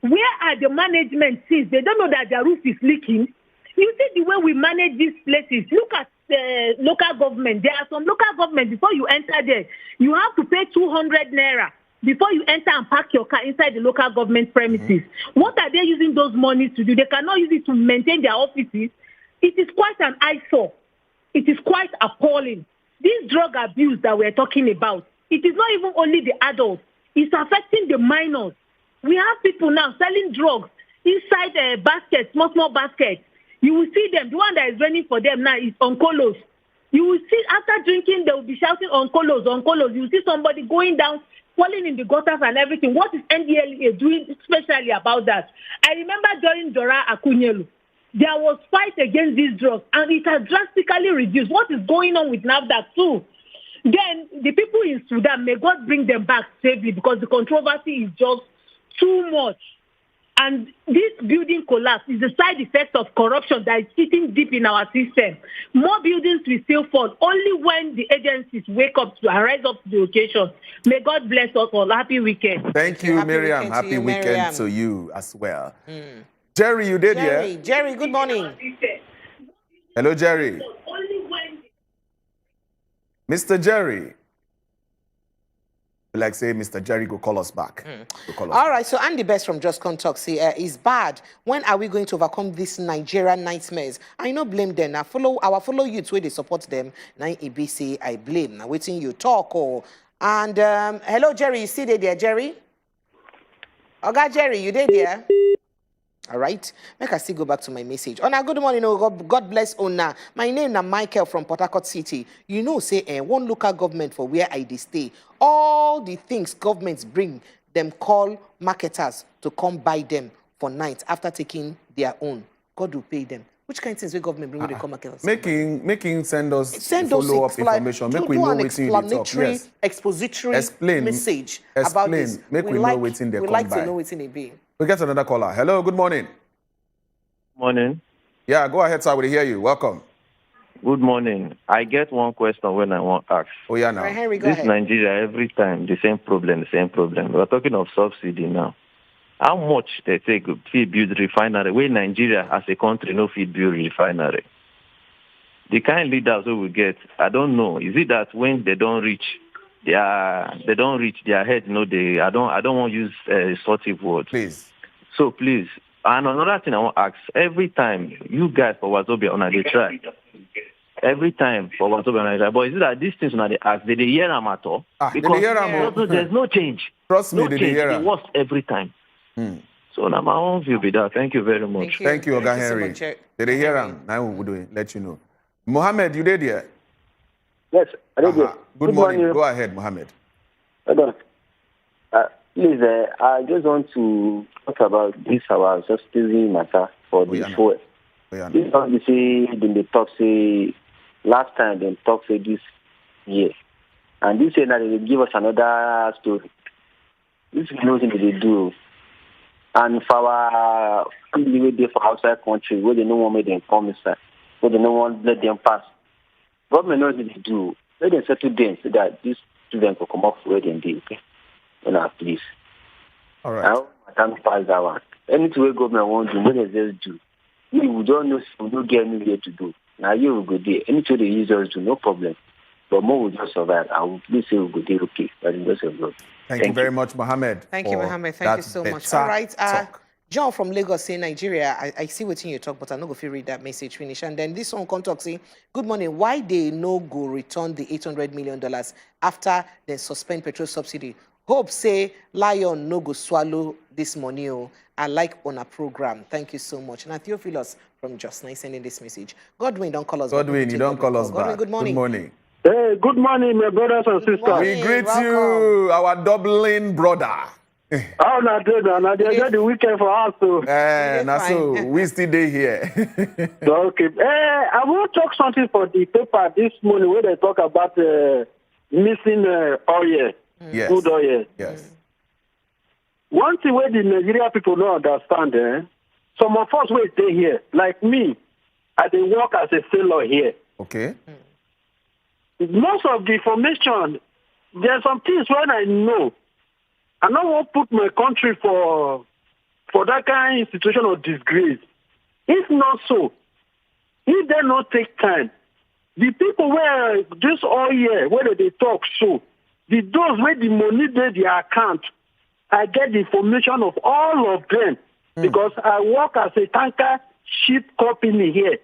Where are the management since? They don't know that their roof is leaking. You see the way we manage these places. Look at local government. There are some local government, before you enter there, you have to pay 200 naira before you enter and park your car inside the local government premises. What are they using those monies to do? They cannot use it to maintain their offices. It is quite an eyesore. It is quite appalling. This drug abuse that we're talking about, it is not even only the adults. It's affecting the minors. We have people now selling drugs inside baskets, small baskets. You will see them. The one that is running for them now is oncolos. You will see after drinking, they will be shouting oncolos, oncolos. You will see somebody going down, falling in the gutters and everything. What is NDLEA doing especially about that? I remember during Dora Akunyelu, there was fight against these drugs, and it has drastically reduced. What is going on with NAFDAC too? Then the people in Sudan, may God bring them back safely, because the controversy is just too much. And this building collapse is a side effect of corruption that is sitting deep in our system. More buildings will still fall only when the agencies wake up to rise up to the occasion. May God bless us all. Happy weekend. Thank you, Miriam. Happy weekend to you as well. Jerry, you did, yeah? Jerry, good morning. Hello, Jerry. Mr. Jerry. Like say, Mr. Jerry, go call us back. All right, so Andy Best from Just Contact say, it's bad. When are we going to overcome these Nigerian nightmares? I no blame them. Now follow youths where they support them. Now EBC, I blame. Now waiting you talk. And hello, Jerry, you see there, Jerry? Okay, Jerry, you there? All right, make I still go back to my message. Ona, good morning. God bless Ona. My name is Michael from Port Harcourt City. You know, say one local government for where I stay. All the things governments bring, them call marketers to come buy them for night after taking their own. God will pay them. Which kind of things will government bring when they come marketers? Making send us follow-up information. Make we know what's in the talk. Yes. Expository message about this. Make we know what's in there. We like to know what's in the bill. We get another caller. Hello, good morning. Morning. Yeah, go ahead, sir. We hear you. Welcome. Good morning. I get one question when I want to ask. Oh, yeah, now. Right, Henry, go this ahead. Nigeria, every time, the same problem. We're talking of subsidy now. How much they take to build refinery? Where Nigeria, as a country, no feed build refinery? The kind of leaders we will get, I don't know. Is it that when they don't reach their head? You know, I don't want to use assertive words. Please. So please. And another thing I want to ask, every time you guys for Wazobia, they try. Every time for Wazobia, they try. But is it that these things they ask, they hear them at all? Because there's no change. Trust me, they hear them. It works every time. So now my own view be that. Thank you very much. Thank you, Oga Henry. Did they hear them? Now we will let you know. Mohammed, you did here? Yes, I did. Good morning. Go ahead, Mohammed. Please, I just want to talk about this our subsidy matter for the fuel. This is what they say, then they talk, say, last time they talk, say, this year. And this year now they give us another story. This is nothing that they do. And for our family way there for outside country, where they no one made them come inside, where they no one let them pass. Government knows what they do. Let them settle them so that these students will come off where they did. Okay? Please. All right. Now, time pass that one. Anything where government won't do, what they just do. We don't know, we don't get anywhere to do. Now you will go there. Anything they use us do, no problem. But more will just survive. I will please say we'll go there, okay. But it doesn't go. Thank you very much, Mohammed. Thank you, Mohammed. Thank you so much. All right. John from Lagos saying, Nigeria, I see what you talk, but I'm not going to read that message finish. And then this one contact saying, good morning. Why they no go return the $800 million after they suspend petrol subsidy? Hope say Lion no go swallow this money. I like on a program. Thank you so much. And Theophilus from Just Nice sending this message. Godwin, don't call us back. Godwin, you don't call us back. Good morning. Good morning. Hey, good morning, my brothers and sisters. We greet you, our Dublin brother. How na day now? Na dey get the weekend for us too. So we still day here. Okay. I want to talk something for the paper this morning where they talk about missing oil. Yes. Good oil. Yes. One thing where the Nigeria people don't understand, some of us will stay here. Like me, I dey work as a sailor here. Okay. Most of the information, there are some things when I know. I don't want to put my country for that kind of situation of disgrace. If not so, if they not take time, the people where this all year, where they talk so, those where the money they their account, I get the information of all of them because I work as a tanker ship company here.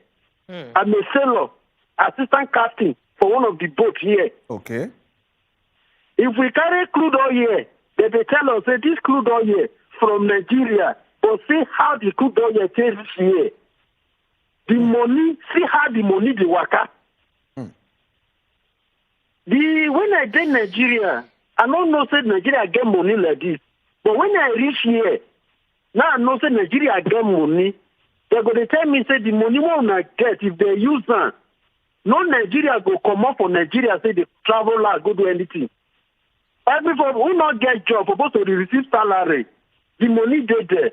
I'm a sailor, assistant captain for one of the boats here. Okay. If we carry crude oil here, they tell us that this crude oil here from Nigeria, but see how the crude oil changes here. The money, see how the money the waka. When I get Nigeria, I don't know say Nigeria get money like this. But when I reach here, now I know say Nigeria get money. They're going to tell me say the money won't get if they use that. No Nigeria go come up for Nigeria say they travel out, go do anything. Everybody will not get job, supposed to receive salary. The money they there.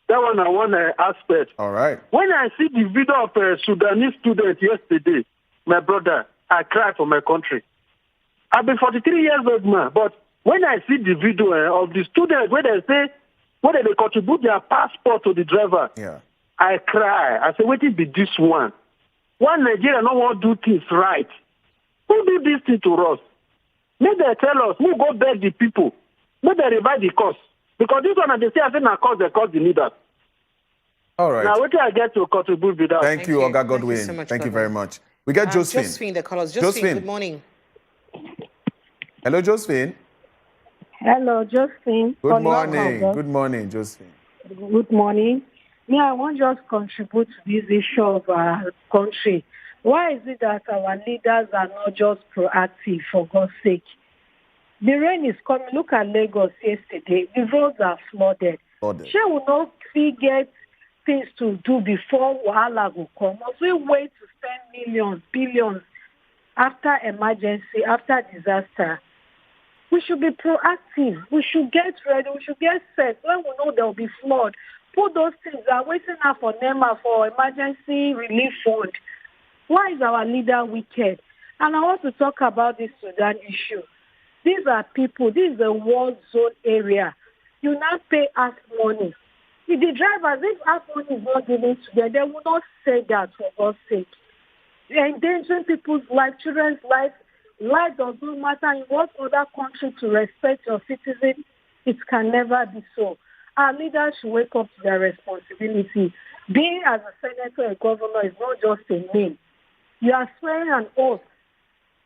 That one I want to aspect. All right. When I see the video of a Sudanese student yesterday, my brother, I cry for my country. I've been 43 years old man, but when I see the video of the students where they say, whether they contribute their passport to the driver, I cry. I say, wait till be this one. One Nigeria don't want to do things right. Who do this thing to us? May they tell us, who go beg the people? May they revive the cost. Because this one, they say, I think na cause they cause the leaders. All right. Now, what do I get to contribute with that? Thank you, Oga Godwin. so much, Thank you Godwin. very much. We get Josephine. Josephine, the callers. Josephine, good morning. Hello, Josephine. Hello, Josephine. Good morning. Good morning, Josephine. Good morning. Me, I want to just contribute to this issue of our country. Why is it that our leaders are not just proactive, for God's sake? The rain is coming. Look at Lagos yesterday. The roads are flooded. She will not get things to do before Wahala will come. Must we wait to spend millions, billions after emergency, after disaster? We should be proactive. We should get ready. We should get set. When we know there will be flood, put those things that are waiting now for NEMA, for emergency relief fund. Why is our leader wicked? And I want to talk about this Sudan issue. These are people, this is a war zone area. You now pay us money. If the drivers, if us money is not given to them, they will not say that, for God's sake. They're endangering people's life, children's life. Life does not matter in what other country to respect your citizens. It can never be so. Our leaders should wake up to their responsibility. Being as a senator or governor is not just a name. You are swearing an oath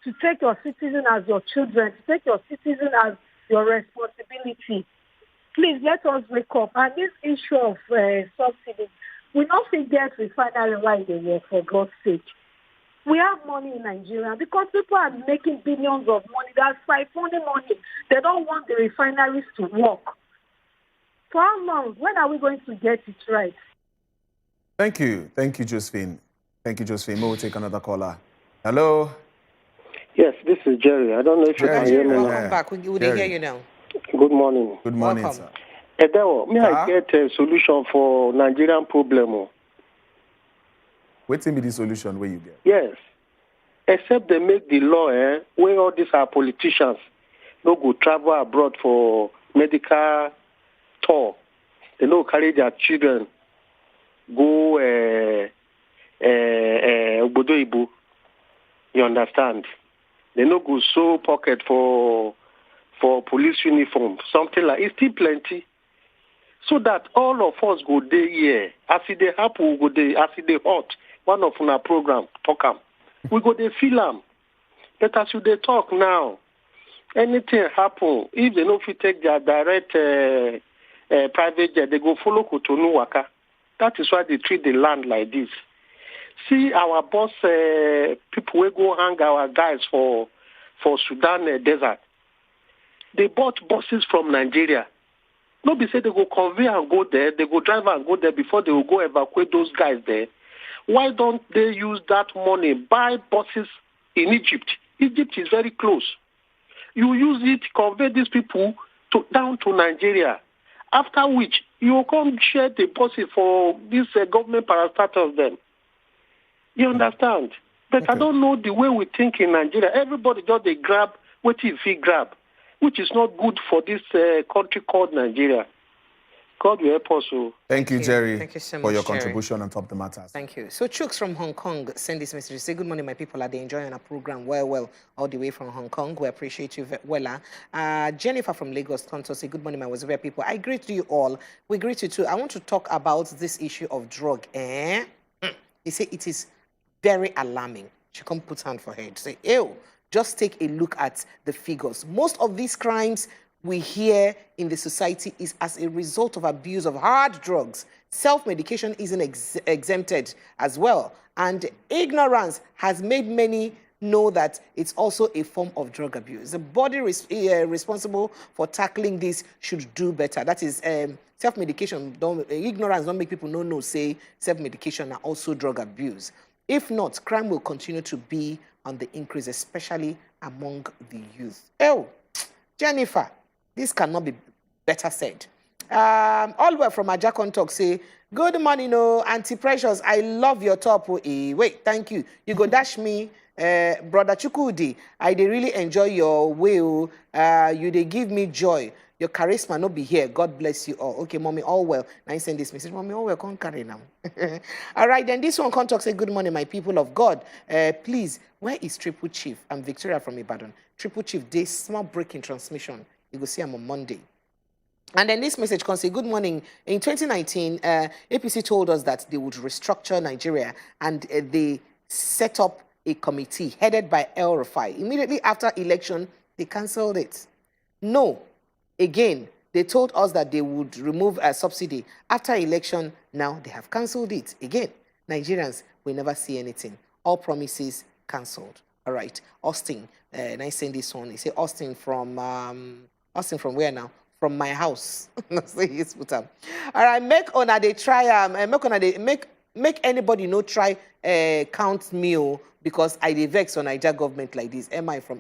to take your citizens as your children, to take your citizens as your responsibility. Please let us wake up. And this issue of subsidies, we not forget refinery why they work, for God's sake. We have money in Nigeria because people are making billions of money. That's siphoning money. They don't want the refineries to work. For how long? When are we going to get it right? Thank you. Thank you, Josephine. Thank you, Josephine. We'll take another caller. Hello? Yes, this is Jerry. I don't know if you can hear me now. Welcome back. We didn't hear you now. Good morning. Good morning, Welcome. sir. Edewo, may I get a solution for Nigerian problem? Waiting be the solution where you get. Yes. Except they make the law where all these are politicians no go travel abroad for medical tour. They no carry their children go Obodo Ibu. You understand? They no go sew pocket for police uniform. Something like it's still plenty. So that all of us go there here. As it they happen, we go there. As it they hot, one of our program talk am. We go there feel am. But as you they talk now, anything happen, if they no fit take their direct private jet, they go follow Cotonou Waka. That is why they treat the land like this. See our boss, people will go hang our guys for Sudan desert. They bought buses from Nigeria. Nobody said they go convey and go there. They go drive and go there before they will go evacuate those guys there. Why don't they use that money, buy buses in Egypt? Egypt is very close. You use it, convey these people down to Nigeria. After which, you will come share deposit for this government parastatals then. You understand? But I don't know the way we think in Nigeria. Everybody just they grab what if he grab, which is not good for this country called Nigeria. God will help us. Thank you, Jerry, Thank you so for much, your Jerry. contribution on Top the Matters. Thank you. So Chooks from Hong Kong send this message. Say, good morning, my people. Are they enjoying our program? Well, all the way from Hong Kong. We appreciate you well. Jennifer from Lagos, Tonto, say, good morning, my Wazobia people. I greet you all. We greet you too. I want to talk about this issue of drug. They say it is very alarming. She can't put hand for head. Say, ew, just take a look at the figures. Most of these crimes we hear in the society is as a result of abuse of hard drugs. Self-medication isn't exempted as well. And ignorance has made many know that it's also a form of drug abuse. The body responsible for tackling this should do better. That is self-medication. Ignorance don't make people no say self-medication are also drug abuse. If not, crime will continue to be on the increase, especially among the youth. Oh, Jennifer, this cannot be better said. All the way from Ajakon Talk say, good morning, Auntie Precious, I love your top. Wait, thank you. You go dash me, Brother Chukudi. I dey really enjoy your will. You dey give me joy. Your charisma no be here. God bless you all. Okay, mommy, all well. Now you send this message. Mommy, all well, can't carry now. All right, then this one contact say, good morning, my people of God. Please, where is Triple Chief? I'm Victoria from Ibadan. Triple Chief, day small break in transmission. You go see him on Monday. And then this message can say, good morning. In 2019, APC told us that they would restructure Nigeria, and they set up a committee headed by El-Rufai. Immediately after election, they cancelled it. No. Again, they told us that they would remove a subsidy. After election, now they have cancelled it. Again, Nigerians will never see anything. All promises cancelled. All right. Austin, and I send this one. He say Austin from where now? From my house. All right, make on they try make on they make anybody no try count me because I dey vex on Niger government like this. Am I from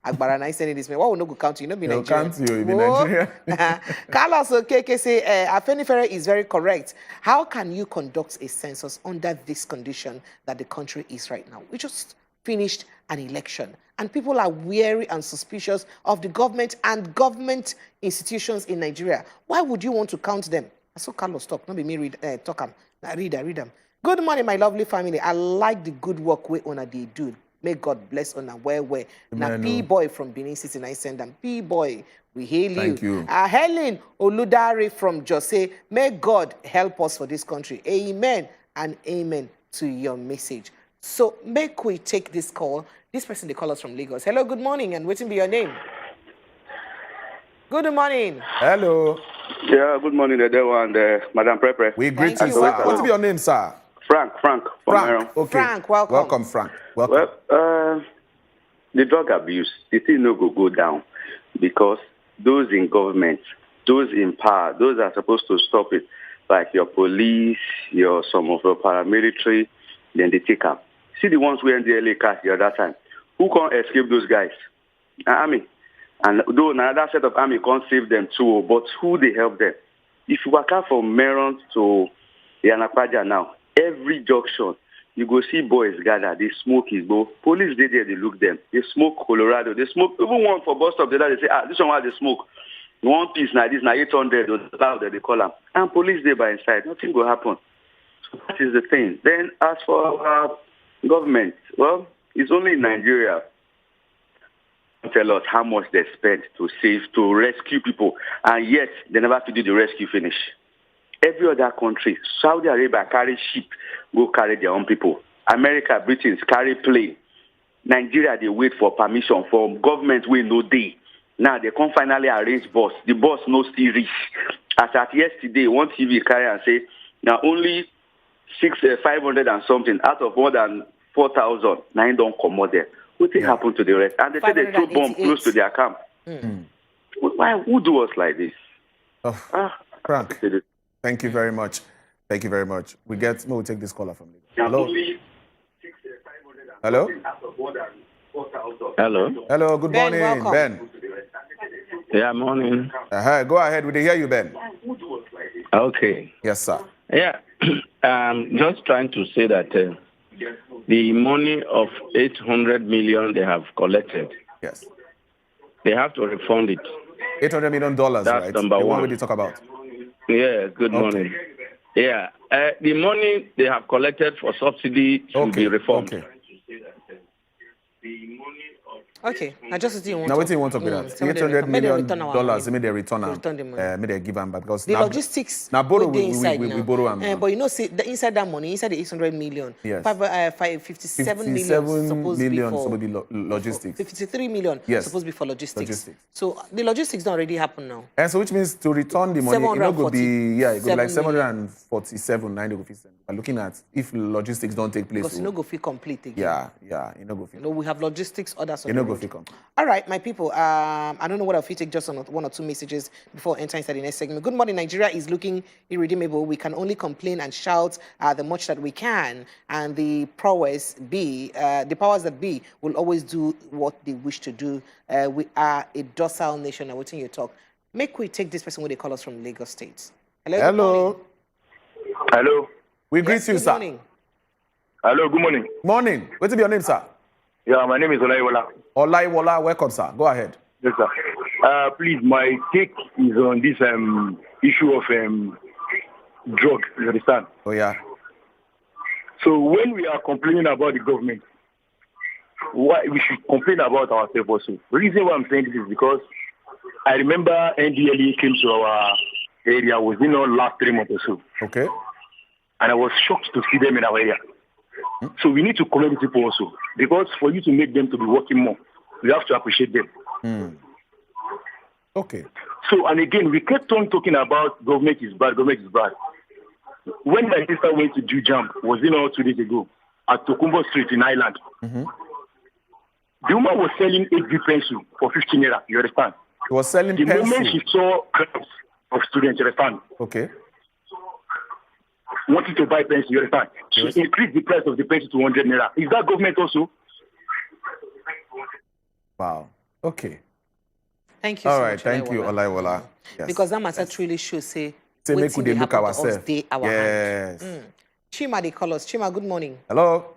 Agbara and I sending this man? Why will not go count you? No be Nigeria. Count you be Nigeria. Carlos Okeke say Afenifere is very correct. How can you conduct a census under this condition that the country is right now? We just finished an election, and people are wary and suspicious of the government and government institutions in Nigeria. Why would you want to count them? I saw Carlos talk, not be me talk them. I read them. Good morning, my lovely family. I like the good work we Ona they do. May God bless Ona where. Now P-Boy from Benin City, and I send them. P-Boy, we hail you. Thank you. Helen Oludare from Jose. May God help us for this country. Amen and amen to your message. So make we take this call. This person, they call us from Lagos. Hello, good morning, and waiting be your name. Good morning. Hello. Yeah, good morning, Edewa and Madam Prepre. We greet you, sir. What's your name, sir? Frank. Frank. Okay. Frank, welcome. Welcome, Frank. Welcome. Well, the drug abuse, the thing no go down because those in government, those in power, those are supposed to stop it, like your police, some of your paramilitary, then they take up. See the ones who in the LA cast the other time. Who can't escape those guys? Army. And though another set of army can't save them too, but who they help them? If you walk out from Meron to Yanakwaja now, every junction, you go see boys gather, they smoke his bow. Police they there, they look them. They smoke Colorado. They smoke, even one for bus stop, they say, this one why they smoke. One piece now, this now 800, or louder they call them. And police there by inside, nothing will happen. So that is the thing. Then as for our government, well, it's only in Nigeria. Tell us how much they spend to save, to rescue people, and yet they never do the rescue finish. Every other country, Saudi Arabia carry ship, go carry their own people. America, Britain carry plane. Nigeria, they wait for permission from government wey no dey. Now they can finally arrange bus. The bus no still reach. As at yesterday, one TV carry and say, now only 500 and something out of more than 4,000. Now don't come out there. What thing happened to the rest? And they say they threw bomb close to their camp. Why? Who do us like this? Frank, thank you very much. Thank you very much. We'll take this caller from you. Hello. Hello. Hello. Hello. Good morning, Ben. Yeah, morning. Go ahead. We hear you, Ben. Okay. Yes, sir. Yeah. Just trying to say that the money of 800 million they have collected. Yes. They have to refund it. $800 million, That's right? number the one. one we talk about. Yeah, good morning. Yeah. The money they have collected for subsidy should be reformed. Okay, I just didn't want now, to. what do you want to talk about? $800 million, they made a return. Made a give them back because the logistics. Now, borrow we borrow them. But you know, see, inside that money, inside the 800 million, yes. 57 million supposed to be for logistics. 53 million supposed to be for logistics. So the logistics don't already happen now. And so, which means to return the money, it will be it will be like 747. 9 I'm looking at if logistics don't take place. Because you know go feel complete again. Yeah, you know go feel. No, we have logistics. Others. You know go feel complete. All right, my people. I don't know what if we take just one or two messages before entering inside the next segment. Good morning, Nigeria is looking irredeemable. We can only complain and shout the much that we can, and the powers that be, will always do what they wish to do. We are a docile nation. Now, waiting you talk. Make we take this person when they call us from Lagos State. Hello. Hello. We greet you, sir. Morning. Hello, good morning. Morning. What's your name, sir? Yeah, my name is Olaiwola. Olaiwola, welcome, sir. Go ahead. Yes, sir. Please, my take is on this issue of drug, you understand? Oh, yeah. So when we are complaining about the government, why we should complain about ourselves also. The reason why I'm saying this is because I remember NDLE came to our area within the last 3 months or so. Okay. And I was shocked to see them in our area. So we need to commend people also. Because for you to make them to be working more, we have to appreciate them. Okay. So, and again, we kept on talking about government is bad. When my sister went to do jump, was 2 days ago, at Tokumbo Street in Ireland, the woman was selling 8 pencil for 15 naira, you understand? She was selling the pencil? The moment she saw crowds of students, you understand? Okay. Wanted to buy pencil, you understand? Yes. She increased the price of the pencil to 100 naira. Is that government also? Wow. Okay. Thank you All so right, much. thank you, Olaiwola. Yes. Because that matter truly shows, say make we look ourselves. Yes. Chima, they call us. Chima, good morning. Hello.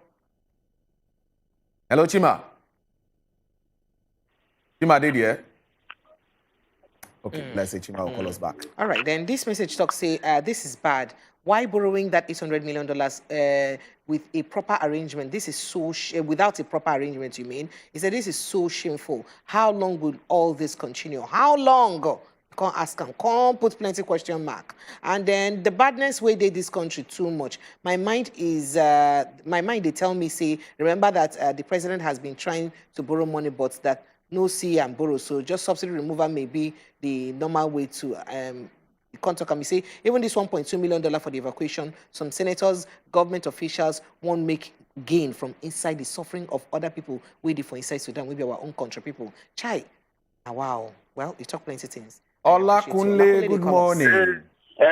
Hello, Chima. Chima, did you? Okay, let's say Chima will call us back. All right, then this message talks say, this is bad. Why borrowing that $800 million with a proper arrangement? This is so, without a proper arrangement, you mean? He said, this is so shameful. How long will all this continue? How long? Can't ask him. Can't put plenty question mark. And then the badness way they this country too much. My mind, they tell me, say, remember that the president has been trying to borrow money, but that no see and borrow. So just subsidy removal may be the normal way to can't talk and we say even this $1.2 million for the evacuation, some senators, government officials won't make gain from inside the suffering of other people waiting for inside Sudan, maybe our own country people. Chai. Wow. Well, you talk plenty things. Ola Kunle, good morning. We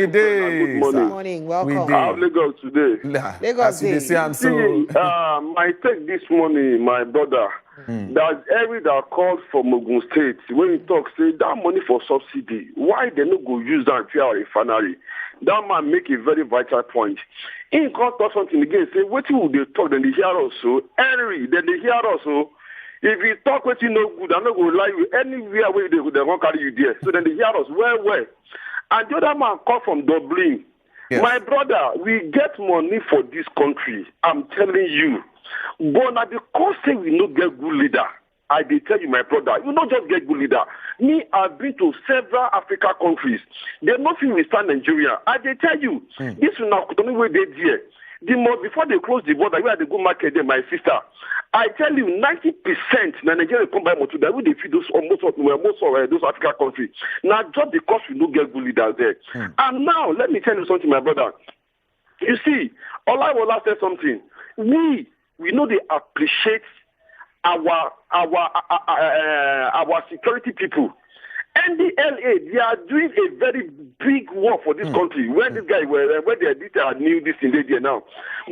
did. Good morning. Good morning. Welcome. I have Lagos today. Lagos Day. My take this morning, my brother, that every that called from Ogun State, when he talks, say that money for subsidy, why they not go use that for our refinery? That man make a very vital point. In can't talk something again, say, what will they talk, then they hear us so. Henry, then they hear us so. If you talk what you know good, I'm not going to lie you. Anywhere where they won't carry you there. So then they hear us well. And the other man called from Dublin. Yes. My brother, we get money for this country. I'm telling you. But now because say we not get good leader, I did tell you, my brother, you not just get good leader. Me, I've been to several African countries. There's nothing we stand Nigeria. I did tell you, this is not the only way they did. The more before they close the border, where they go market there, my sister. I tell you, 90% na Nigeria come by motor that we defeat those most of those African countries. Now just because we don't get good leaders there. And now let me tell you something, my brother. You see, Olaiwola said something. We know they appreciate our security people. NDLA, they are doing a very big work for this country. When this guy, when they did new this thing there now.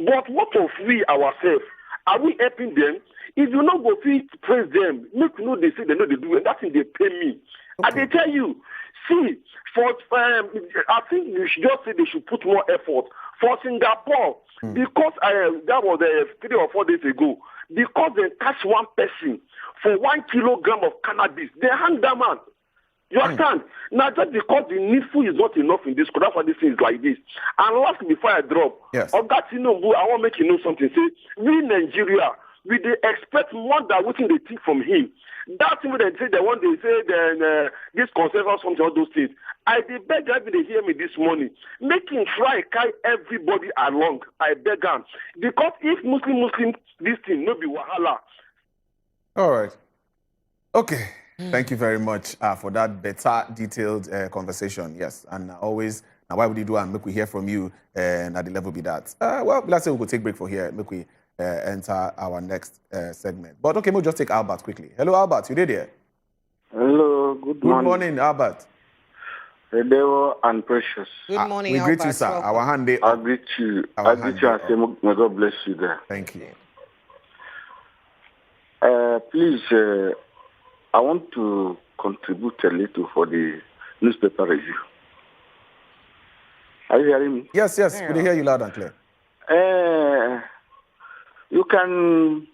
But what of we ourselves? Are we helping them? If you not go feed praise them, make no they say they know they do, and that's thing they pay me. Okay. And they tell you, See, I think you should just say they should put more effort. For Singapore, because that was 3 or 4 days ago, because they catch one person for 1 kilogram of cannabis, they hang that man. You understand? Now, just because the needful is not enough in this, that's why this thing is like this. And last, before I drop, Oga Tinubu, I want to make you know something. Say, we Nigeria, we they expect more than what they think from him. That's when they say they want to say this concern or something, all those things. I beg them, they hear me this morning. Make him try carry everybody along. I beg them. Because if Muslim, this thing, no be wahala. All right. Okay. Thank you very much for that better detailed conversation. Yes. And always, now why would you do and make we hear from you and at the level be that? Well, let's say we could take a break for here. Make we enter our next segment. But okay, we'll just take Albert quickly. Hello, Albert. You did here? Hello. Good morning. Good morning, Albert. Redewo and Precious. Good morning, we Albert. greet you, sir. Welcome. I greet you. I greet you and say, may God bless you there. Thank you. Please, I want to contribute a little for the newspaper review. Are you hearing me? Yes. We hear you loud and clear. You can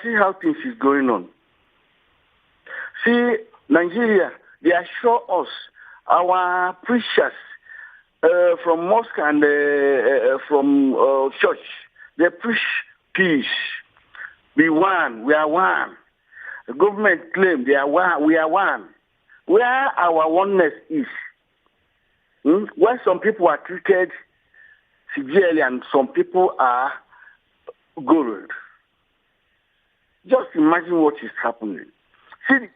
see how things is going on. See, Nigeria, they assure us, our preachers from mosque and from church, they preach peace. Be one, we are one. The government claim they are one, we are one. Where our oneness is. Where some people are treated severely and some people are good. Just imagine what is happening. See,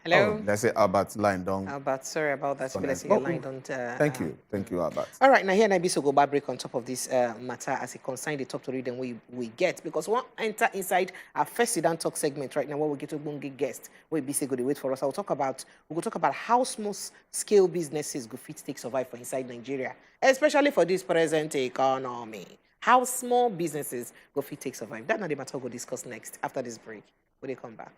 hello? Oh, let's say Albert's line down. Albert, sorry about that. Let's say your line don't... Thank you, Albert. All right, now here Nabiso go back break on top of this matter as it concerns the top to read them we get. Because we want to enter inside our first sit-down talk segment right now where we get to bunge guest. Where BC go to wait for us. We'll talk about how small scale businesses go fit take survive for inside Nigeria. Especially for this present economy. How small businesses go fit take survive. That's not the matter we'll discuss next after this break. When they come back.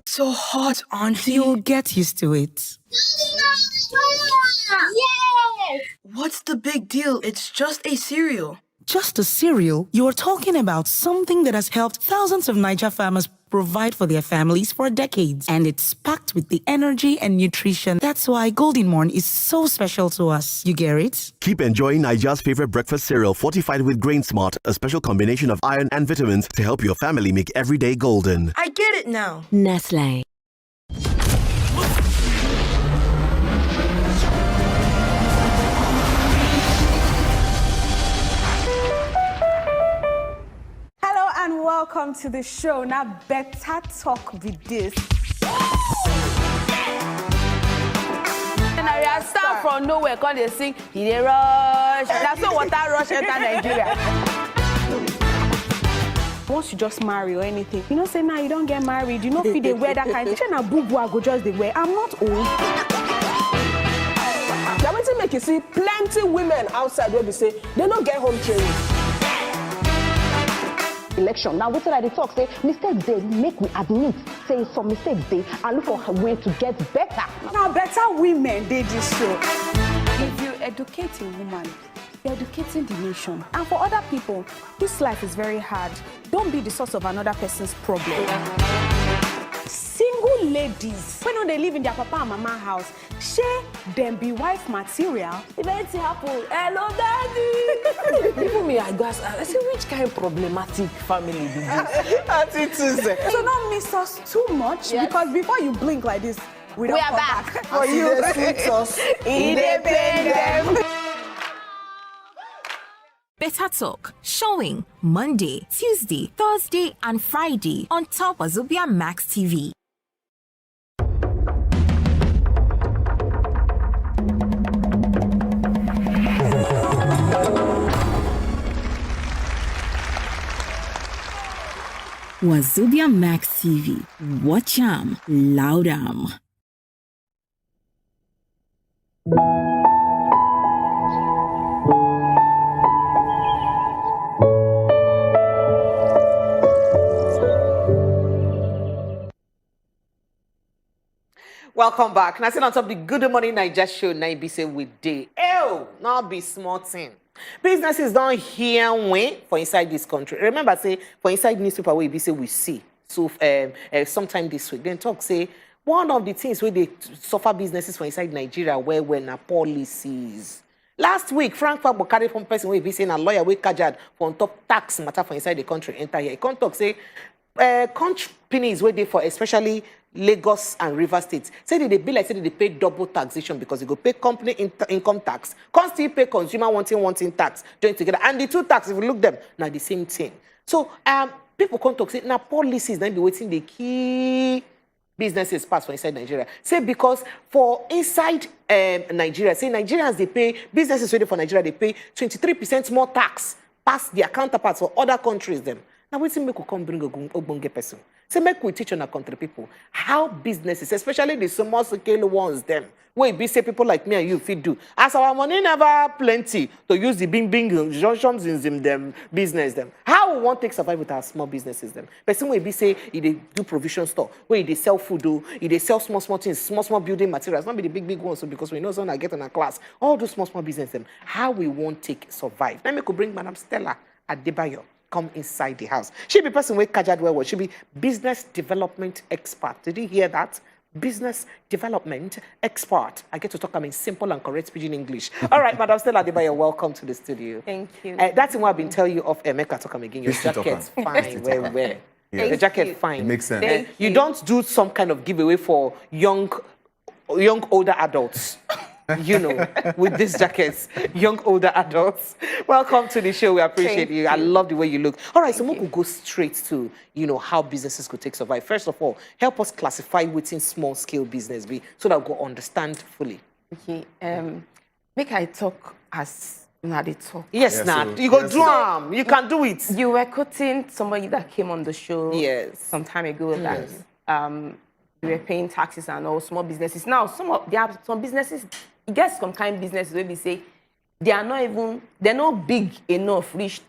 So hot, auntie. You'll get used to it. Yes! What's the big deal? It's just a cereal. Just a cereal? You're talking about something that has helped thousands of Niger farmers provide for their families for decades. And it's packed with the energy and nutrition. That's why Golden Morn is so special to us. You get it? Keep enjoying Niger's favorite breakfast cereal fortified with Grain Smart, a special combination of iron and vitamins to help your family make every day golden. I get it now. Nestle. And welcome to the show. Now, better talk with this. And I start from nowhere, because they sing, he dey rush. That's so water rush enter Nigeria. Once you just marry or anything, you know, say now you don't get married, you know, if they wear that kind of thing, boo boo, I go just the wear. I'm not old. Now, what to make you see plenty women outside where we say they don't get home training. Election. Now, what did I talk? Say, mistakes they make me admit. Say, some mistakes they I look for a way to get better. Now, better women, they this show. If you educate a woman, you're educating the nation. And for other people, this life is very hard. Don't be the source of another person's problem. Single ladies, when they live in their papa and mama house, share them be wife material. If anything happen, hello daddy. Even me, I guess, I say, which kind of problematic family do this? So don't miss us too much, because before you blink like this, we don't come back for you. you. Independent. Better Talk, showing Monday, Tuesday, Thursday, and Friday on top wazobiamax TV. wazobiamax TV. Watch 'em, loud 'em. Welcome back. Now, on top of the Good Morning Naija show, now be say with day. Ew, not be small thing. Businesses don't hear when for inside this country. Remember, say for inside newspaper where be say we see. So sometime this week, then talk say one of the things where they suffer businesses for inside Nigeria where na policies. Last week, Frank Fagbo carry from person where be saying a lawyer we kajad for on top tax matter for inside the country enter here. He can't talk say companies where they for especially Lagos and River States say they be like say they pay double taxation because they go pay company income tax, can't still pay consumer wanting tax join together, and the two taxes if you look them now the same thing. So people can't talk say now policies then be waiting the key businesses pass for inside Nigeria. Say because for inside Nigeria, say Nigerians they pay businesses ready for Nigeria they pay 23% more tax past their counterparts for other countries them. Now, we make we come bring a ogbonge person. So make we teach on our country people how businesses, especially the small scale ones, them where be say people like me and you fit do. As our money never plenty to use the bing junctions in them business them. How we want to survive with our small businesses them? Person where be say they do provision store, where they sell food, they sell small things, small building materials, not be the big ones. So because we know some I get on a class, all those small business them. How we won't take survive? Now me could bring Madam Stella Adebayo come inside the house. She be person with kajad well. She be business development expert. Did you hear that? Business development expert. I get to talk in simple and correct pidgin English. All right, Madam Stella Adebayo, welcome to the studio. Thank you. That's what I've been telling you of Emeka talk again. Your jacket's fine. Where? Yeah. The jacket fine. It makes sense. You don't do some kind of giveaway for young older adults. You know, with these jackets, young, older adults. Welcome to the show. We appreciate you. I love the way you look. All right, so we could go straight to, how businesses could take survive. First of all, help us classify within small-scale business be so that we go understand fully. Okay. Make I talk as now they talk. Yes, Nat. You go drum. You can do it. You were quoting somebody that came on the show some time ago that we were paying taxes and all small businesses. Now, there are some businesses. You get some kind of businesses where we say they're not big enough, reach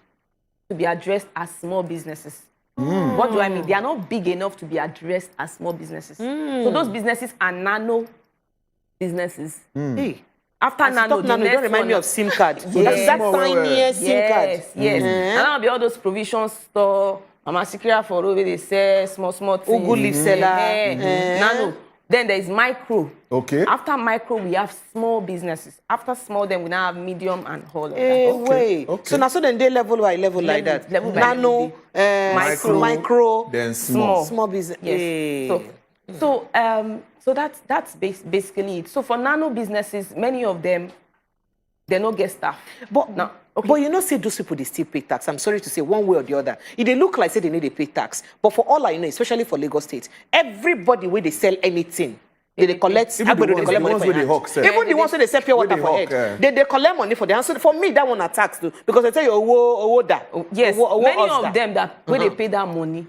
to be addressed as small businesses. What do I mean? They are not big enough to be addressed as small businesses. So those businesses are nano businesses. Hey, after nano, you don't remind me of SIM card. Yes. That tiny SIM card. Yes. And now be all those provision store. Mama Sikira for over they sell small things. Ugu leaf seller. Nano. Then there is micro. Okay. After micro, we have small businesses. After small, then we now have medium and whole. Okay. So now then they level by level like that. Level by nano, micro, then small. Small business. Yes. So that's basically it. So for nano businesses, many of them, they don't get staff. But say those people they still pay tax. I'm sorry to say one way or the other. It they look like say they need to pay tax. But for all I know, especially for Lagos State, everybody where they sell anything, they collect. Even the ones where they hawk, even the ones where they sell pure water for head, they collect money for them. So for me, that one a tax too, because they tell you yes, many of them that where they pay that money,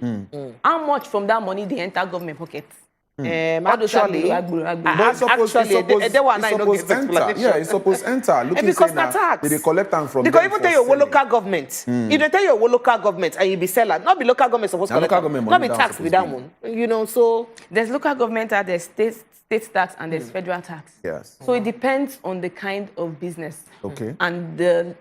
how much from that money they enter government pocket? Actually, it's supposed to enter. Looking because na tax. They collect them from. Because even tell your local government, if they tell your local government and you be seller, not be local government supposed to collect, not be tax with that one. So there's local government, there's state tax, and there's federal tax. Yes. So it depends on the kind of business. Okay. And the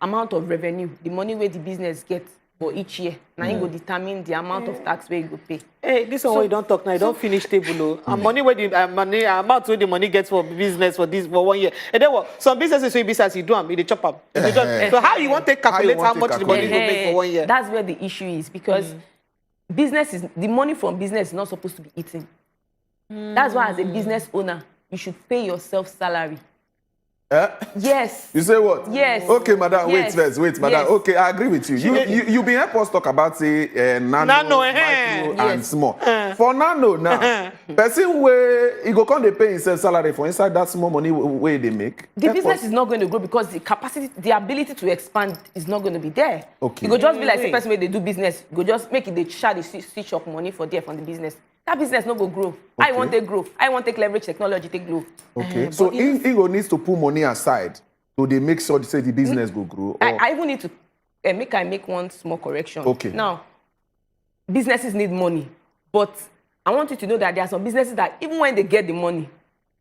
amount of revenue, the money where the business gets for each year. Now you go determine the amount of tax where you go pay. Hey, this one you don't talk now. You don't finish table. Money where the amount where the money gets for business for 1 year. And then what? Some businesses will be as you do them, they chop up. So how you want to calculate how much the money will make for 1 year? That's where the issue is because the money from business is not supposed to be eaten. That's why as a business owner, you should pay yourself salary. Yes. You say what? Yes. Okay, madam, Yes. wait, madam. Yes. Okay, I agree with you. You been help us talk about, say, nano, micro, and small. For nano now, person where he go come they pay himself salary for inside that small money where they make. The business is not going to grow because the capacity, the ability to expand is not going to be there. Okay. You go just be like the person where they do business, go just make it, they share the switch of money for there from the business. That business not go grow. Okay. I want to grow. I want to leverage technology to grow. Okay. So he needs to put money aside so they make sure say the business go grow. I even need to make one small correction. Okay. Now, businesses need money, but I want you to know that there are some businesses that even when they get the money,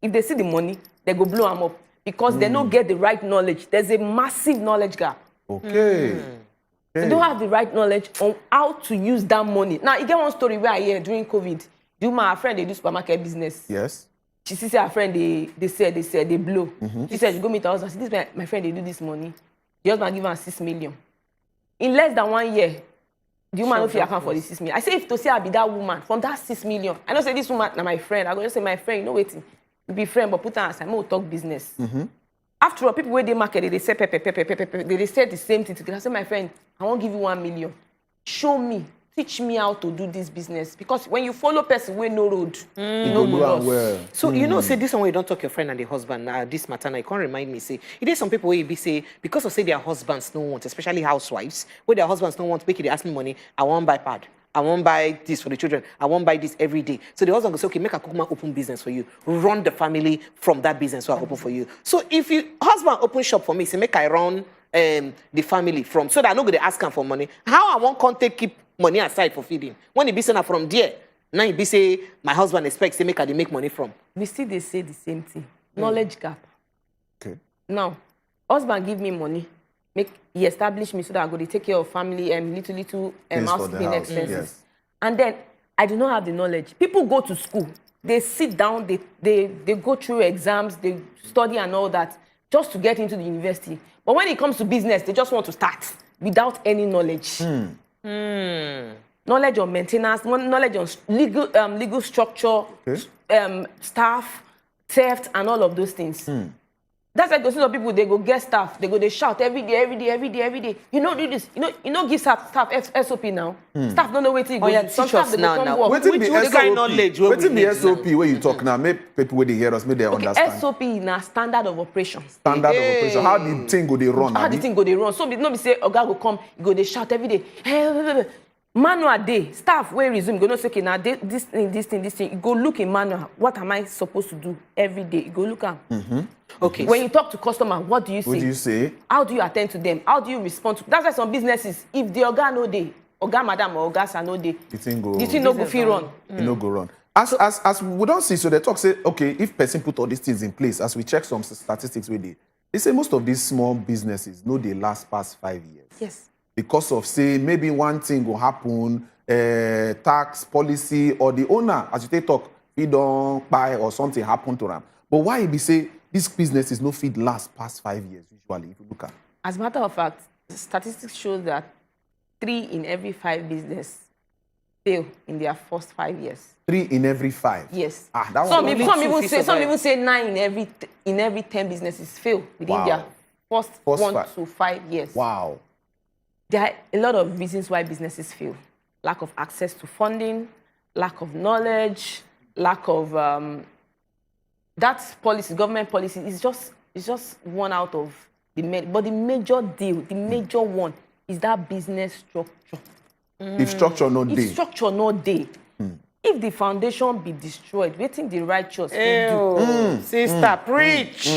if they see the money, they go blow them up because they don't get the right knowledge. There's a massive knowledge gap. Okay. They don't have the right knowledge on how to use that money. Now, you get one story where I hear during COVID, my friend, they do supermarket business. Yes. She said her friend, they said they blow. She said, you go meet her husband. She said, my friend, they do this money. The husband give her 6 million. In less than 1 year, the woman don't account for the 6 million. I say, if to say I be that woman, from that 6 million, I don't say this woman, now my friend. I go just say, my friend, you know waiting. You be friend, but put her aside, we'll talk business. After all, people where they market, they say, they say the same thing together. I say, my friend, I won't give you 1 million. Show me, teach me how to do this business. Because when you follow person where no road, you know go well. So you know, say this one where you don't talk your friend and the husband. This matter, now you can't remind me. Say, it is some people where you be say because of say their husbands don't want, especially housewives, where their husbands don't want, make it they ask me money. I won't buy pad. I won't buy this for the children. I won't buy this every day. So the husband goes, okay, make a cookman open business for you. Run the family from that business so I open for you. So if you husband open shop for me, say make I run the family from, so that I'm not going to ask him for money. How I won't contact keep money aside for feeding? When he be saying from there, now he be say my husband expects to make I make money from. We still they say the same thing. Knowledge gap. Okay. Now, husband give me money. He established me so that I go to take care of family and little housekeeping expenses. Yes. And then I do not have the knowledge. People go to school, they sit down, they go through exams, they study and all that just to get into the university. But when it comes to business, they just want to start without any knowledge. Knowledge on maintenance, knowledge on legal structure, staff, theft, and all of those things. That's like those people, they go get staff, they shout every day. You know, do this. You know, give staff SOP now. Staff don't know what to go. Some staff they now. What is the SOP where you talk now? Make people where they hear us, make they understand. SOP is a standard of operation. Standard of operation. How the thing go they run? How the thing go they run? So no be say Oga go come, go they shout every day. Hey, manual day, staff where resume, go no say okay now this thing. You go look in manual. What am I supposed to do every day? You go look at. Okay. When you talk to customer, what do you say? What do you say? How do you attend to them? How do you respond to? That's why some businesses, if the Oga no day, Oga madam or Oga sa no day, the thing go fit run. You no go run. As we don't see, so they talk say, okay, if person put all these things in place, as we check some statistics with they say most of these small businesses they last past 5 years. Yes. Because of say maybe one thing will happen, tax policy or the owner, as you talk, he don't buy or something happen to them. But why it be say this business is no feed last past 5 years usually if you look at? As a matter of fact, statistics show that 3 in every 5 business fail in their first 5 years. 3 in every 5. Yes. Some even say 9 in every 10 businesses fail within their first 1 to 5 years. Wow. There are a lot of reasons why businesses fail. Lack of access to funding, lack of knowledge, lack of that policy, government policy is just one out of but the major deal, the major one is that business structure. If structure not day. If structure not day. If the foundation be destroyed, waiting the righteous do. Sister, preach.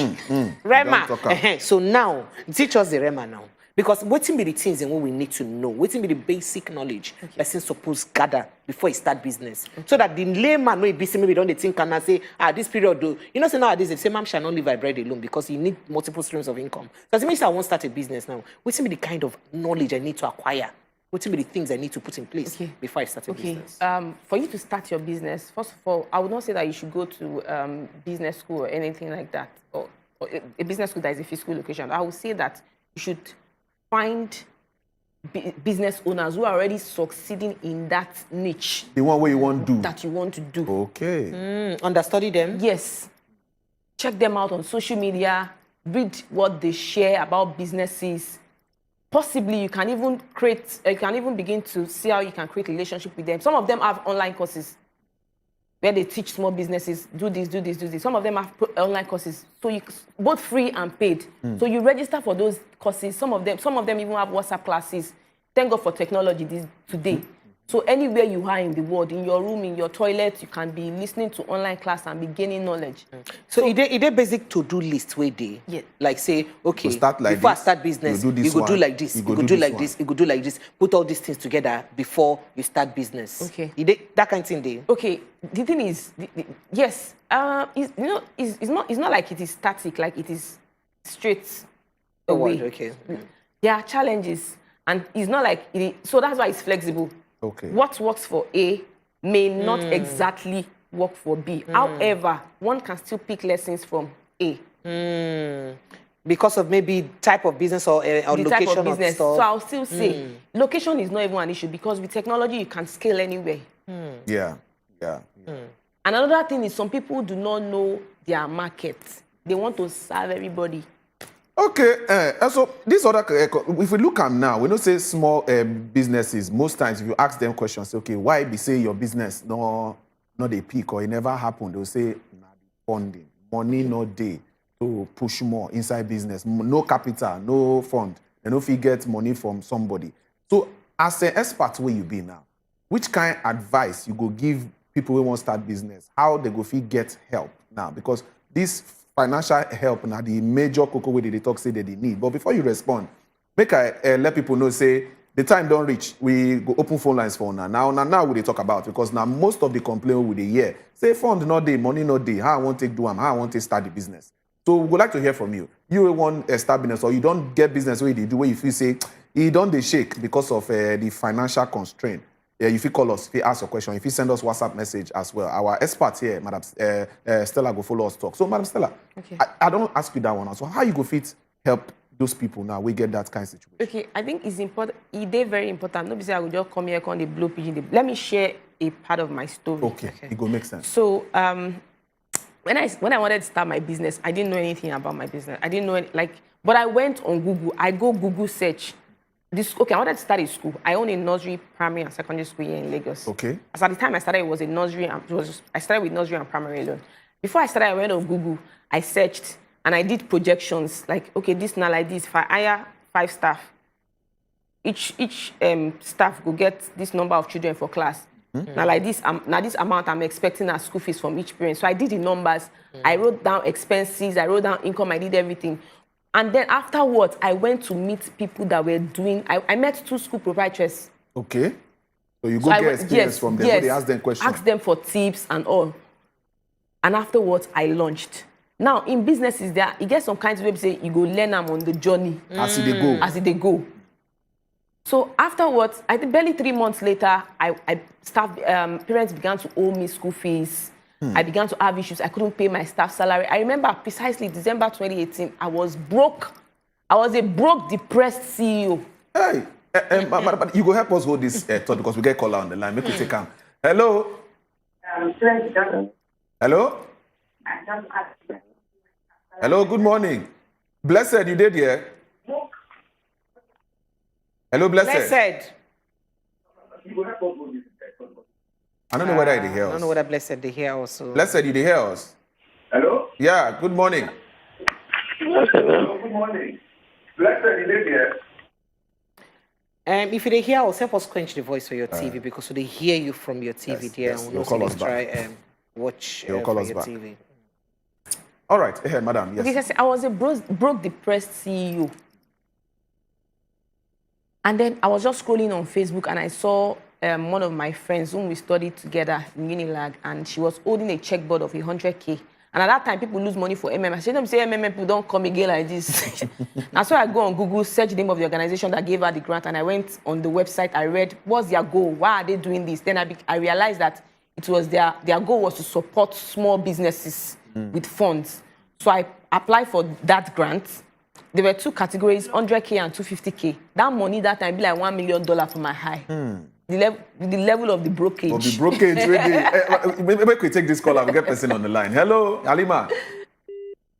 Rema. So now, teach us the Rema now. Because waiting be the things and what we need to know. Waiting be the basic knowledge person suppose gather before he start business. So that the layman will be maybe don't think and say, this period do. You know, so nowadays they say, mom shall not live by bread alone because you need multiple streams of income. So as it means I won't start a business now. Waiting be the kind of knowledge I need to acquire. Waiting be the things I need to put in place before I start a business. For you to start your business, first of all, I would not say that you should go to business school or anything like that, or a business school that is a physical location. I would say that you should find business owners who are already succeeding in that niche. The one where you want to do. That you want to do. Okay. Understudy them? Yes. Check them out on social media. read what they share about businesses. Possibly you can even begin to see how you can create a relationship with them. Some of them have online courses where they teach small businesses, do this, do this, do this. Some of them have online courses, so you both free and paid. So you register for those courses. Some of them even have WhatsApp classes. Thank God for technology today. So anywhere you are in the world, in your room, in your toilet, you can be listening to online class and be gaining knowledge. So it a basic to-do list where they like say, okay, start like before this, I start business, you go do like this, you go do like this, you go do like this. Put all these things together before you start business. Okay. That kind of thing there. Okay. The thing is, yes, it's not like it is static, like it is straight away. Okay. There are challenges, and it's not like so that's why it's flexible. Okay. What works for A may not exactly work for B. However, one can still pick lessons from A. Because of maybe type of business or the location type of business. stuff. So I'll still say location is not even an issue because with technology you can scale anywhere. Yeah. And another thing is some people do not know their market. They want to serve everybody. Okay, so this other, if we look at now, we don't say small businesses. Most times, if you ask them questions, say, okay, why be say your business not a peak or it never happened? They'll say, nah, funding, money not day to push more inside business, no capital, no fund, and if you get money from somebody. So, as an expert where you be now, which kind of advice you go give people who want to start business? How they go get help now? Because this financial help now the major cocoa way they talk say that they need. But before you respond, make I let people know say the time don't reach. We go open phone lines for now. Now we they talk about because now most of the complaint with the year say fund not day, money not day. How I want to do them, how I want to start the business. So we would like to hear from you. You want to start business or you don't get business where they do where you feel say you don't they shake because of the financial constraint. If you call us, if you ask a question, if you send us WhatsApp message as well, our expert here, Madam Stella, go follow us talk. So, Madam Stella, okay. I don't ask you that one. So, how you go fit help those people now? We get that kind of situation. Okay, I think it's important. It is very important. Nobody say I will just come here, come the blue pigeon. Let me share a part of my story. Okay. It go make sense. So, when I wanted to start my business, I didn't know anything about my business. I didn't know but I went on Google. I go Google search. I wanted to start a school. I own a nursery, primary, and secondary school here in Lagos. Okay. As at the time I started, it was a nursery. I started with nursery and primary alone. Before I started, I went on Google. I searched and I did projections. Like, okay, this now like this. If I hire 5 staff, each staff will get this number of children for class. Now like this, this amount I'm expecting as school fees from each parent. So I did the numbers. I wrote down expenses. I wrote down income. I did everything. And then afterwards, I went to meet people that were doing. I met 2 school proprietors. Okay. So you go get experience from them. Yes, they ask them questions. Ask them for tips and all. And afterwards, I launched. Now, in businesses, you get some kinds of people say you go learn them on the journey. As they go. As they go. So afterwards, I think barely 3 months later, parents began to owe me school fees. I began to have issues. I couldn't pay my staff salary. I remember precisely December 2018, I was broke. I was a broke, depressed CEO. Hey, but you go help us hold this thought because we get caller on the line. Make we take him. Hello? Hello? Hello, good morning. Blessed, you did here? Hello, Blessed. Blessed. I don't know whether they hear us. I don't know whether Blessed they hear also. Blessed, you they hear us? Hello? Yeah, good morning. Hello, good morning. Blessed, you did here? If they hear us, help us quench the voice for your TV because they hear you from your TV there. Yes, and you'll call us try back. Watch You'll call for us your back. TV. All right, hey, madam. Yes. Because I was a broke, depressed CEO. And then I was just scrolling on Facebook and I saw one of my friends whom we studied together in Unilag, and she was holding a checkboard of 100K. And at that time, people lose money for MM. I said, don't say MM, people don't come again like this. And so I go on Google, search the name of the organization that gave her the grant, and I went on the website, I read, what's their goal? Why are they doing this? Then I realized that it was their goal was to support small businesses with funds. So I applied for that grant. There were 2 categories, 100K and 250K. That money that time be like $1 million for my high. The level of the brokerage. Of the brokerage, really. Maybe we take this call and we get person on the line. Hello, Halima.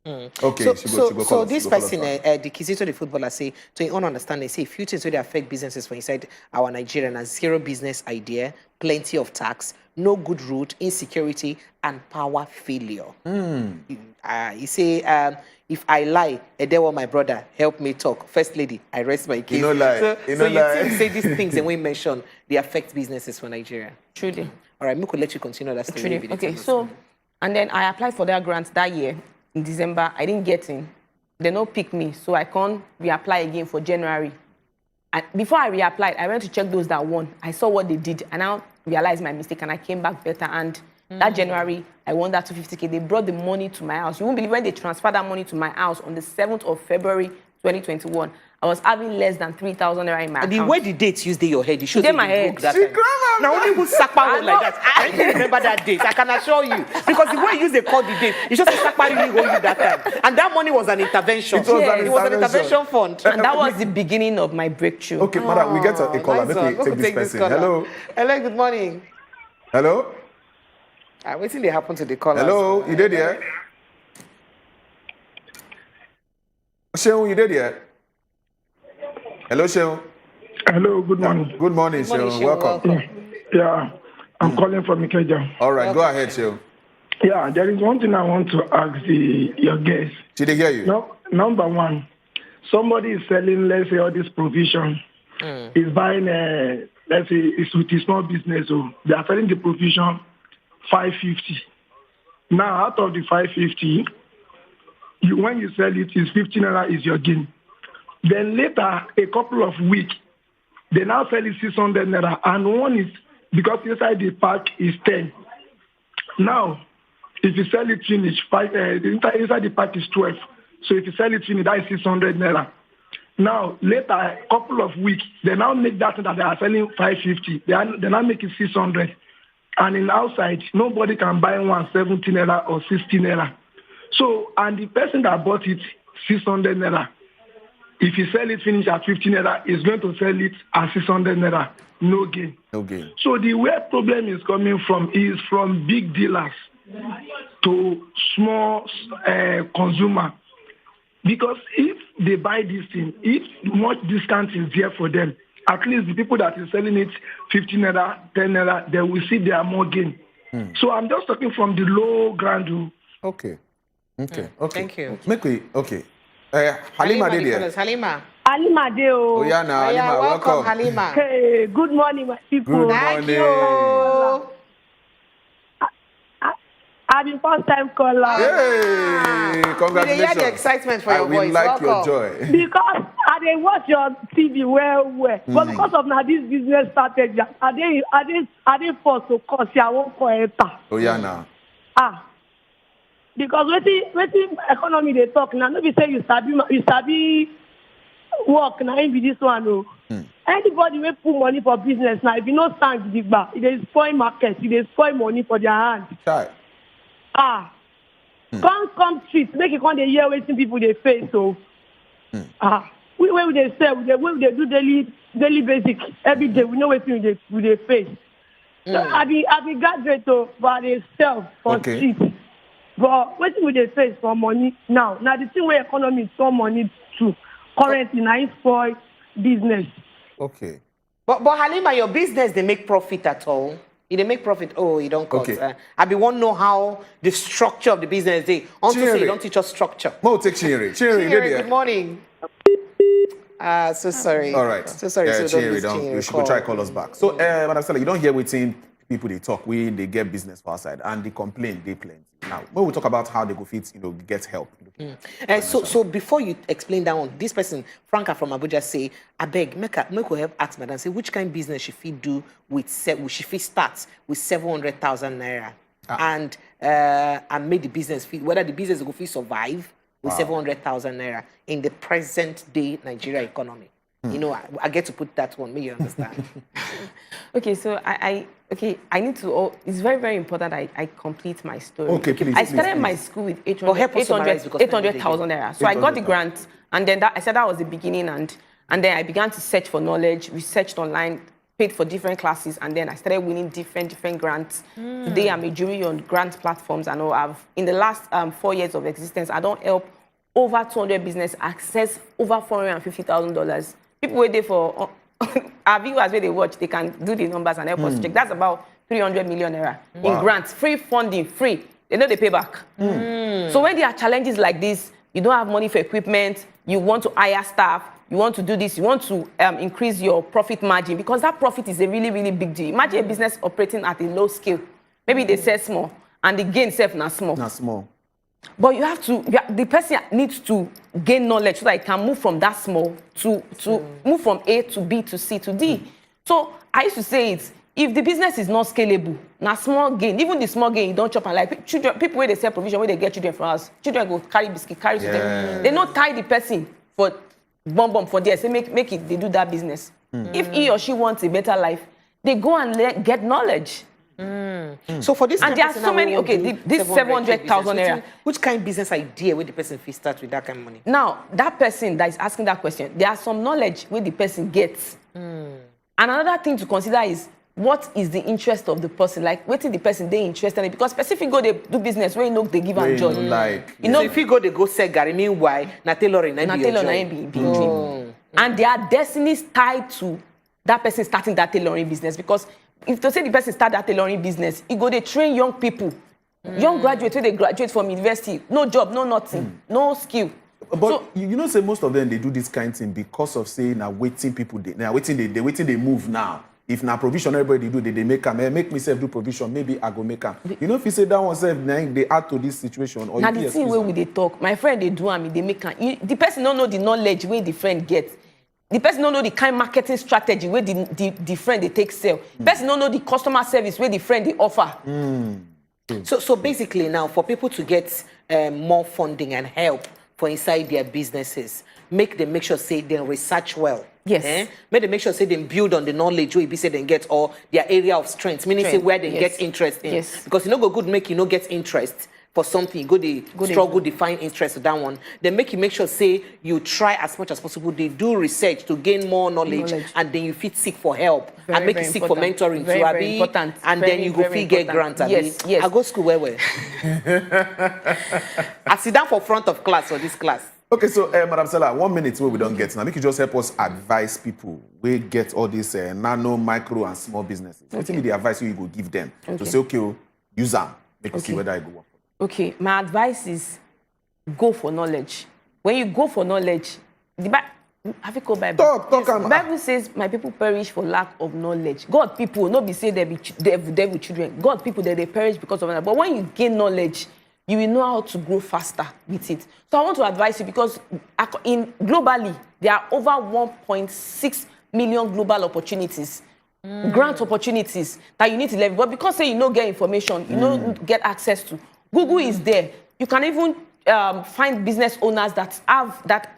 Okay, so this person, the Kizito, the footballer, say, to your own understanding, say a few things really affect businesses for inside our Nigeria: and zero business idea, plenty of tax, no good route, insecurity, and power failure. You say, if I lie, they want my brother help me talk. First lady, I rest my case. You know lie. So you think say these things and we mention they affect businesses for Nigeria. Truly. All right, we could let you continue that story. Truly. Okay, so and then I applied for that grant that year in December. I didn't get in. They don't pick me, so I can't reapply again for January. And before I reapplied, I went to check those that won. I saw what they did, and I realized my mistake, and I came back better. And that January, I won that 250K. They brought the money to my house. You won't believe when they transferred that money to my house on the 7th of February, 2021. I was having less than 3,000 naira in my account. Where the dates used in your head? You should in my head. Now only who sakpa like that. I don't remember that date. I can assure you, because the way you use the call the date, it's just a sakpa really hold you that time. And that money was an intervention. It was an intervention fund, and that was the beginning of my breakthrough. Okay, madam, we get a caller. Nice. Let me take this person. Hello. Hello. Good morning. Hello. Wait till they happen to the caller. Hello, you did here? Sheon, you did here? Hello, Sheon. Hello, good morning. Good morning, Sheon. Welcome. Yeah, I'm calling from Ikeja. All right, go ahead, Sheon. Yeah, there is one thing I want to ask your guests. Did they hear you? No, number one, somebody is selling, let's say, all this provision. Is buying, let's say, it's with a small business. So they are selling the provision 550. Now, out of the 550, when you sell it, is 15 naira is your gain. Then later, a couple of weeks, they now sell it 600 naira, and one is because inside the pack is 10. Now, if you sell it finish, inside the pack is 12. So if you sell it finish, that is 600 naira. Now, later, a couple of weeks, they now make that they are selling 550. They now make it 600. And in outside, nobody can buy 170 naira or 60 naira. So, and the person that bought it 600 naira, if you sell it finish at 50 naira, is going to sell it at 600 naira. No gain. No gain. So the where problem is coming from is from big dealers to small consumer. Because if they buy this thing, if much discount is there for them, at least the people that is selling it 15 naira, 10 naira, they will see their more gain. So I'm just talking from the low ground. Okay. Thank you. Okay. Halima did here. Halima. Halima Deo. Oh, yeah, now, Halima, welcome. Halima. Hey, good morning, my people. Good Thank morning. you. I'm the first time caller. Hey, congratulations. We hear the excitement for your voice. We like welcome. your joy. Because I dey watch your TV well. But because of now this business strategy, I dey forced to cause I won't call it. Oh, yeah, now. Because wetin economy they talk now, no be say you sabi work now be this one o. Anybody wey put money for business now, if you no stand gidigba, it dey spoil market, it dey spoil money for their hand. Right. Come street, make it come dey hear wetin people dey face o. We dey sell, we dey do daily basic every day. We know wetin we dey face. So I be graduate o, but I dey sell for street. But wetin we dey face for money now the thing where economy is so money too. Currently, now it's spoil business. Okay. But Halima, your business, they make profit at all? You they make profit? Oh, you don't cut. Okay. I be want to know how the structure of the business is. Also say you don't teach us structure. Mo take Chinere. Chinere, good morning. So sorry. All right. So sorry. You should try call us back. So, Madam Stella, you don't hear waiting people they talk, they get business for outside, and they complain, they plenty. Now, when we talk about how they go fit, get help. So before you explain that one, this person, Franca from Abuja, say, I beg, make we help ask Madam, say, which kind of business she fit do with, she fit start with 700,000 naira, and make the business fit, whether the business go fit survive with 700,000 naira in the present day Nigeria economy. I get to put that one, make you understand. Okay, so I need to, it's very, very important I complete my story. Okay, please. I started my school with 800,000 naira. So I got the grant, and then I said that was the beginning, and then I began to search for knowledge, researched online, paid for different classes, and then I started winning different grants. Today, I'm a jury on grant platforms, and all. In the last 4 years of existence, I don't help over 200 business access over $450,000. People wait there for our viewers where they watch, they can do the numbers and help us check. That's about 300 million naira in grants, free funding, free. They know they pay back. So when there are challenges like this, you don't have money for equipment, you want to hire staff, you want to do this, you want to increase your profit margin, because that profit is a really, really big deal. Imagine a business operating at a low scale. Maybe they sell small, and the gain self not small. Not small. But the person needs to gain knowledge so that it can move from that small to move from A to B to C to D. So I used to say it, if the business is not scalable, now small gain, even the small gain, you don't chop and like children, people where they sell provision, where they get children from us, children go carry biscuit, carry something. They not tie the person for bomb for there, say make it, they do that business. If he or she wants a better life, they go and get knowledge. So for this, and there are so many. Okay, this 700,000 naira. Which kind of business idea where the person will start with that kind of money? Now that person that is asking that question, there are some knowledge where the person gets. And another thing to consider is what is the interest of the person? Like, what is the person they interested in? Because specific go they do business where you know they give and joy. You know, if you go they go sell Gary, meanwhile, na tailoring be and their destinies tied to that person starting that tailoring business. Because if to say the person start that tailoring business, you go they train young people, young graduates where they graduate from university, no job, no nothing, no skill. But so, you know, say most of them they do this kind of thing because of saying now waiting people they waiting they move now. If na provision everybody do, they make them. Make myself do provision. Maybe I go make them. You know, if you say that one self, they add to this situation. Or now the thing where we they talk, my friend they do and they make them. The person don't know the knowledge where the friend gets. The person don't know the kind marketing strategy where the friend they take sell. The person don't know the customer service where the friend they offer. So basically now for people to get more funding and help for inside their businesses, make sure say they research well. Yes. Make them make sure say they build on the knowledge where be say they get or their area of strength, meaning say where they get interest in. Yes. Because you know go good make you know get interest for something, you go they struggle to find interest in that one. Then make sure say you try as much as possible. They do research to gain more knowledge. And then you fit seek for help and make you seek for mentoring very, too, very important. And then you go fit get grant. Yes. I go school where I sit down for front of class for this class. Okay, so Madam Stella, 1 minute where we don't get now. Make you just help us advise people where get all these nano, micro, and small businesses. What be the advice you go give them to say, okay, use them, make us see whether I go work. Okay, my advice is go for knowledge. When you go for knowledge, have you called Bible? The Bible says, my people perish for lack of knowledge. God people, not be say they be devil children. God people, they perish because of that. But when you gain knowledge, you will know how to grow faster with it. So I want to advise you because globally, there are over 1.6 million global opportunities, grant opportunities that you need to leverage. But because say you don't get information, you don't get access to, Google is there. You can even find business owners that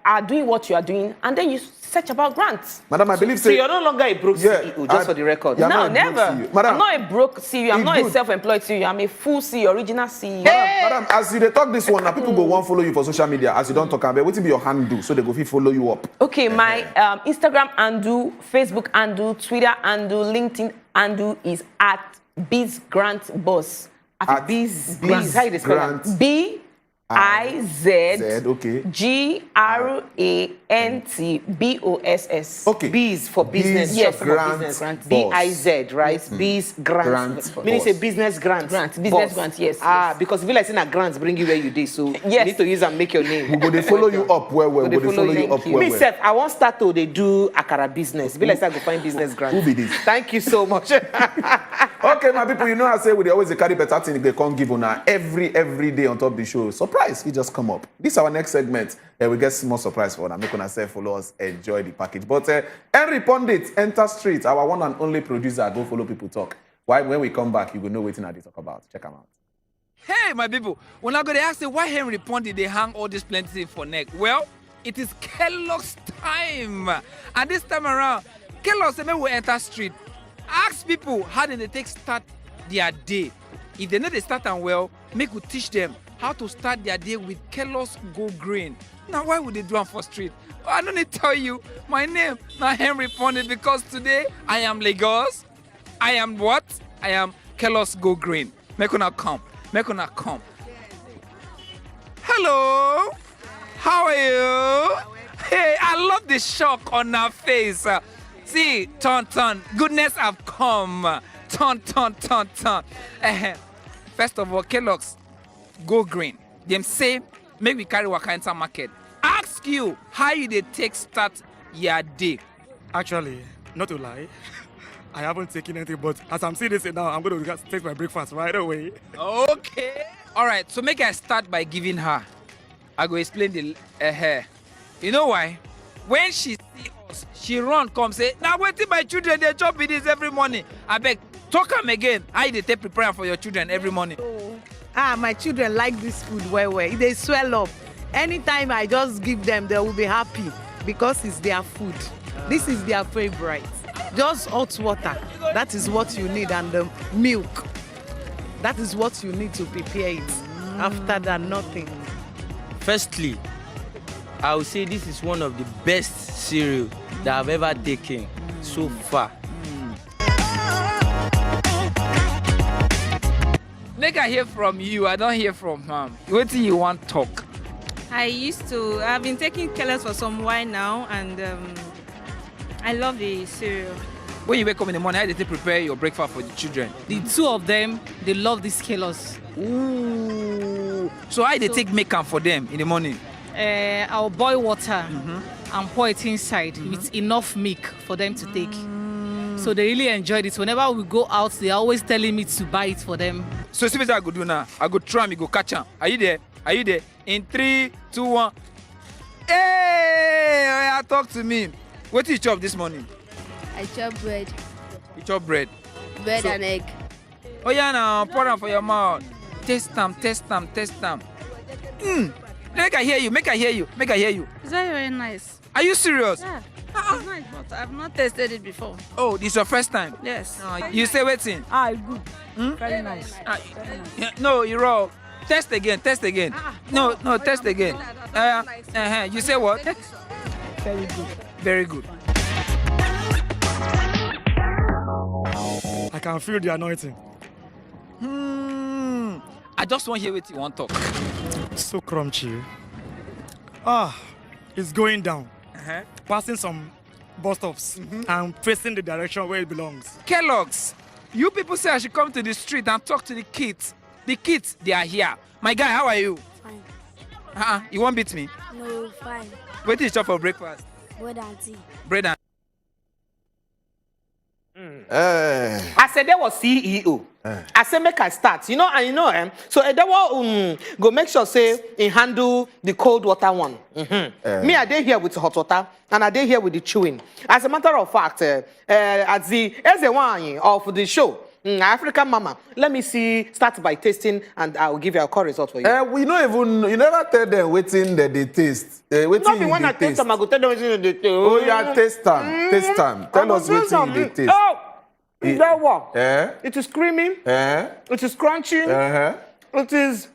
are doing what you are doing, and then you search about grants. Madam, I believe so you're no longer a broke CEO, just for the record. No, never. Madam, I'm not a broke CEO. I'm not a self-employed CEO. I'm a full CEO, original CEO. Madam, as you talk this one, now people go want follow you for social media. As you don't talk about, what will be your handle so they go follow you up? Okay, my Instagram handle, Facebook handle, Twitter handle, LinkedIn handle is at BizGrantBoss. At BizGrant. How you spell it? BizGrantBoss. Okay. Biz for business. Yes, for business. BIZ, right? Biz grant. Meaning say business grant. Business grant, yes. Because if you like saying a grants bring you where you did, so you need to use and make your name. Go they follow you up where? Go they follow you up where? Me self, I want start to they do akara business. Be like I go find business grant. Who be this? Thank you so much. Okay, my people, you know I say we always carry better thing they can't give on every day on top of the show. Surprise, we just come up. This is our next segment. We get small surprise for them. Make una say follow us, enjoy the package. But Henry Pundit enter street. Our one and only producer go follow people talk. Why when we come back, you will know what they talk about. Check them out. Hey, my people, when I go to ask you why Henry Pundit they hang all this plenty for neck. Well, it is Kellogg's time, and this time around, Kellogg's will enter street. Ask people how did they take start their day. If they know they start and well, make we teach them how to start their day with Kellogg's Go Green. Now, why would they do them for street? I don't need to tell you, my name, not Henry Pondit, because today I am Lagos. I am what? I am Kellogg's Go Green. Make una come. Make una come. Hello. How are you? Hey, I love the shock on her face. See, turn. Goodness have come. Turn. First of all, Kellogg's Go Green. Them say, make we carry waka enter market. Ask you how you dey take start your day. Actually, not to lie, I haven't taken anything, but as I'm seeing this now, I'm going to take my breakfast right away. Okay. All right, so make I start by giving her. I go explain the hair. You know why? When she see us, she run come say, now waiting my children, they chop with this every morning. I beg, talk them again. How they take prepare for your children every morning? My children like this food well. They swell up. Anytime I just give them, they will be happy because it's their food. This is their favorite. Just hot water. That is what you need, and the milk. That is what you need to prepare it. After that, nothing. Firstly, I would say this is one of the best cereal that I've ever taken so far. Make I hear from you, I don't hear from her. What do you want to talk? I've been taking Kellogg's for some while now, and I love the cereal. When you wake up in the morning, how do they prepare your breakfast for the children? The two of them, they love this Kellogg's. Ooh. So how they take make am for them in the morning? I'll boil water and pour it inside with enough milk for them to take. So they really enjoyed it. Whenever we go out, they're always telling me to buy it for them. So see what I go do now. I go try me go catch them. Are you there? Are you there? In 3, 2, 1. Hey, talk to me. What did you chop this morning? I chop bread. You chop bread? Bread and egg. Oh yeah, now pour them for your mouth. Taste them. Make I hear you. It's very, very nice. Are you serious? Yeah. It's nice, but I've not tasted it before. Oh, this is your first time? Yes. You say waiting? Good. Very nice. No, you're wrong. Test again. No, test again. You say what? Very good. Very good. I can feel the anointing. I just want to hear what you want to talk. So crunchy. It's going down. Passing some bus stops and facing the direction where it belongs. Kellogg's, you people say I should come to the street and talk to the kids. The kids, they are here. My guy, how are you? Fine. You won't beat me? No, fine. What did you chop for breakfast? Bread and tea. Bread and I said there was CEO. I said make I start. You know, so there was go make sure say he handle the cold water one. Me, I dey here with hot water and I dey here with the chewing. As a matter of fact, as a one of the show, African Mama, let me start by tasting and I will give you a call result for you. We don't even, you never tell them waiting that they taste. Not when I taste them, I go tell them waiting they taste. Oh yeah, taste time. Tell us waiting they taste. Oh, that one. It is creamy. It is crunchy. It is.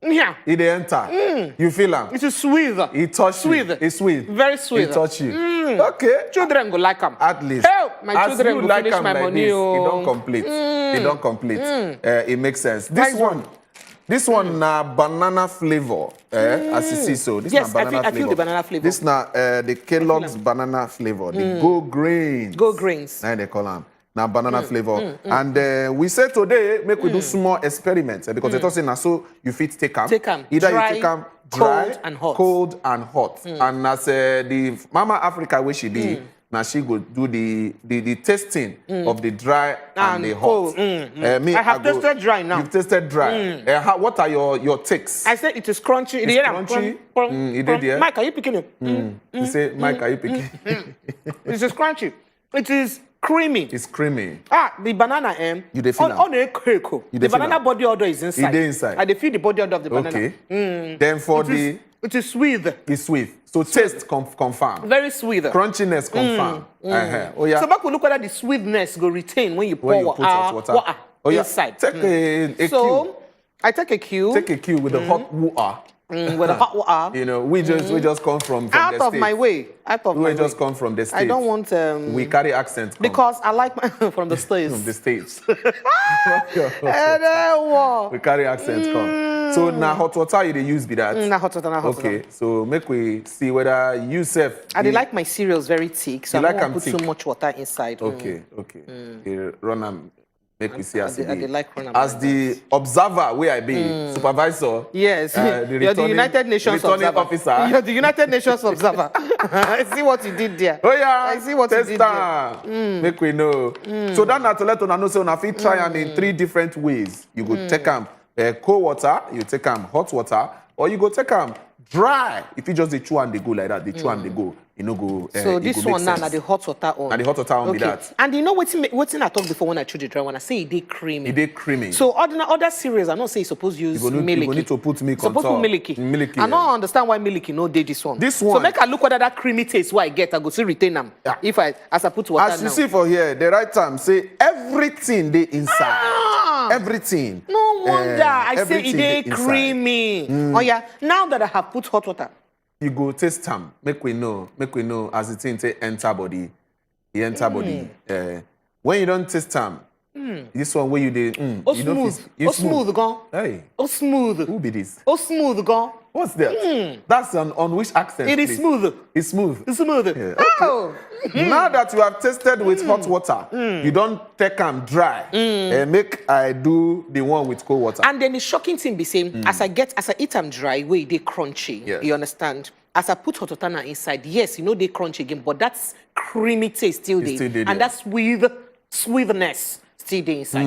Yeah. It enter. You feel it? It is sweet. It touch you. It's sweet. Very sweet. It touch you. Okay. Children go like them. At least. Help. My as children you go like finish my like money. This, it don't complete. It don't complete. It makes sense. This one na banana flavor. As you see, so this yes, na banana I feel the banana flavor. This na the Kellogg's banana flavor. The Go Grains. Go Grains. Now they call them. Now banana flavor. And we say today, make we do small experiments because they talk say now so you fit take them. Either dry, you take them dry, cold and hot. And as the Mama Africa where she be, now she go do the tasting of the dry and the hot. I have tasted dry now. You've tasted dry. What are your takes? I said it is crunchy. It's crunchy. You did there? Mike, are you picking it? You say, Mike, are you picking? It is crunchy. It is creamy. It's creamy. The banana you dey feel on a cake. The banana body odor is inside. It is inside. I dey feel the body odor of the banana. Okay. Then for it is sweet. It's sweet. So taste confirm. Very sweet. Crunchiness confirm. Oh yeah. So back we look whether the sweetness go retain when you pour hot water. inside. Take a so I take a cue. Take a cue with the hot water. With the hot water. You know, we just come from out the of my way. Out of my way. We just come from the States. I don't want. We carry accent. Because I like from the States. From the States. We carry accent. So now hot water you dey use be that. Na hot water, na hot water. Okay, so make we see whether you self. I like my cereals very thick, so I don't want to put too much water inside. Okay. You run them. Make we see as the observer where I be supervisor. Yes, you're the United Nations observer. Officer. You're the United Nations observer. I see what you did there. Oh yeah, I see what you did there. Make we know. So that na to let una know say una fit try am in 3 different ways. You go take am cold water, you take am hot water, or you go take am dry. If you just dey chew and dey go like that, dey chew and dey go. You know go. So this one now, the hot water on. And the hot water on be that. And you know what I talked before when I chew the dry one, I say it creamy. It creamy. So other cereals, I don't say you supposed to use milk. You need to put milk on top. Supposed to milky. Milky. I don't understand why milky no did this one. This one. So make I look whether that creamy taste what I get, I go still retain them. Yeah. As I put water now. As you see for here, the right time say everything they inside. Everything. No wonder I say it creamy. Oh yeah. Now that I have put hot water. You go taste them. Make we know as the thing say enter body. It enter body. When you don't taste them, this one where you did. Smooth gone. Hey. Smooth. Who be this? Smooth gone. What's that? That's on which accent? It is please? smooth. It's smooth. It's smooth. Yeah. Okay. Oh. Now that you have tasted with hot water, you don't take them dry. Make I do the one with cold water. And then the shocking thing be saying, as I eat them dry, way they crunchy. Yes. You understand? As I put hot water now inside, yes, you know they crunchy again, but that's creamy taste still there. And that's with sweetness still there inside.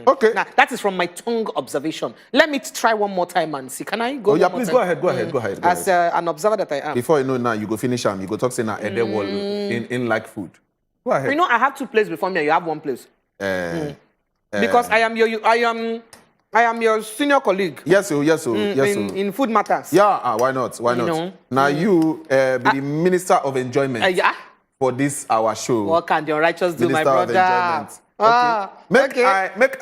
Okay. Now that is from my tongue observation. Let me try one more time and see. Can I go? Oh yeah, please go ahead. Go ahead. As an observer that I am. Before you know now, you go finish them. You go talk say now aide wall in like food. Go ahead. You know I have 2 places before me. And you have 1 place. Because I am your senior colleague. Yes, in food matters. Yeah, why not? Why not? know? Now you be the minister of enjoyment. Yeah. For this our show. What can the righteous do, my brother? Make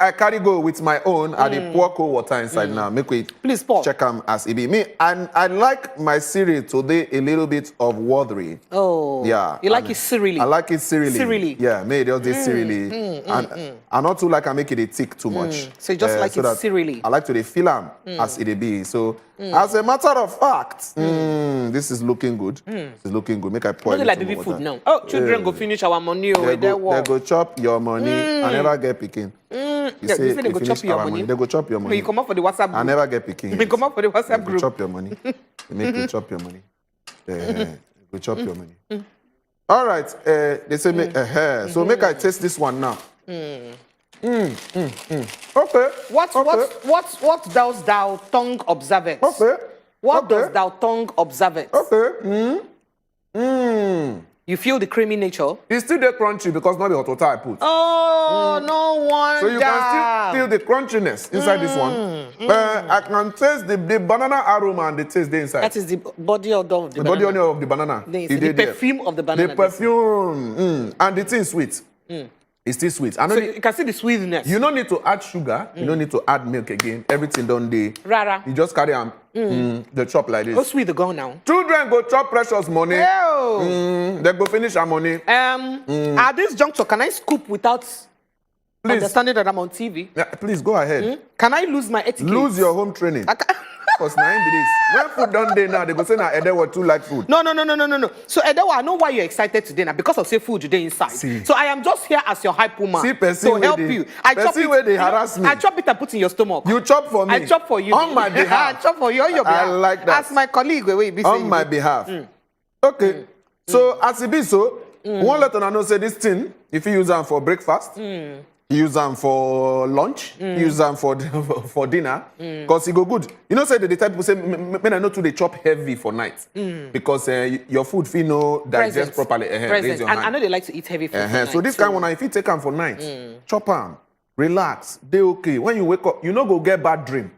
I carry go with my own and the pour cold water inside now. Make we please pour. Check them as it be. Me and I like my cereal today a little bit of watery. Oh. Yeah. You like it cereally? I like it cereally. Cereally. Yeah, made just this cereally. And not too like I make it a thick too much. So you just like it cereally. I like to feel them as it be. So as a matter of fact, this is looking good. This is looking good. Make I pour it like baby food now. Oh, children go finish our money over there. They go chop your money. I never get picking. You say they go chop your money. They go chop your money. You come up for the WhatsApp group. I never get picking. You come up for the WhatsApp group. Chop your money. They make you chop your money. Go chop your money. All right. They say make so make I taste this one now. Okay. What does thou tongue observant? Okay. What does thou tongue observant? Okay. You feel the creamy nature? It's still the crunchy because not the hot water I put. Oh, no wonder. So you can still feel the crunchiness inside this one. I can taste the banana aroma and the taste there inside. That is the body odor of the banana. The body odor of the banana. The perfume of the banana. The perfume. And the thing sweet. It's still sweet. So you can see the sweetness. You don't need to add sugar. You don't need to add milk again. Everything done there. Rara. You just carry the chop like this. How sweet the go now? Children go chop precious money. They go finish our money. At this juncture, can I scoop without understanding that I'm on TV? Yeah, please go ahead. Can I lose my etiquette? Lose your home training. Because now this. When food done day now, they go say now Edewa too like food. No. So Edewa, I know why you're excited today now because of say food today inside. See. So I am just here as your hype woman. See, to help you. I chop it. Where they harass me. I chop it and put in your stomach. You chop for me. I chop for you. On my behalf. I chop for you on your behalf. I like that. As my colleague, on my behalf. Okay. So as it be so, one let on know say this thing, if you use them for breakfast. Use them for lunch, use them for dinner, because it go good. You know, say the type people say, men are not too they chop heavy for night, because your food feel no digest properly. And I know they like to eat heavy food for night. So this kind one, if you take them for night, chop them, relax, they okay. When you wake up, you no go get bad dream.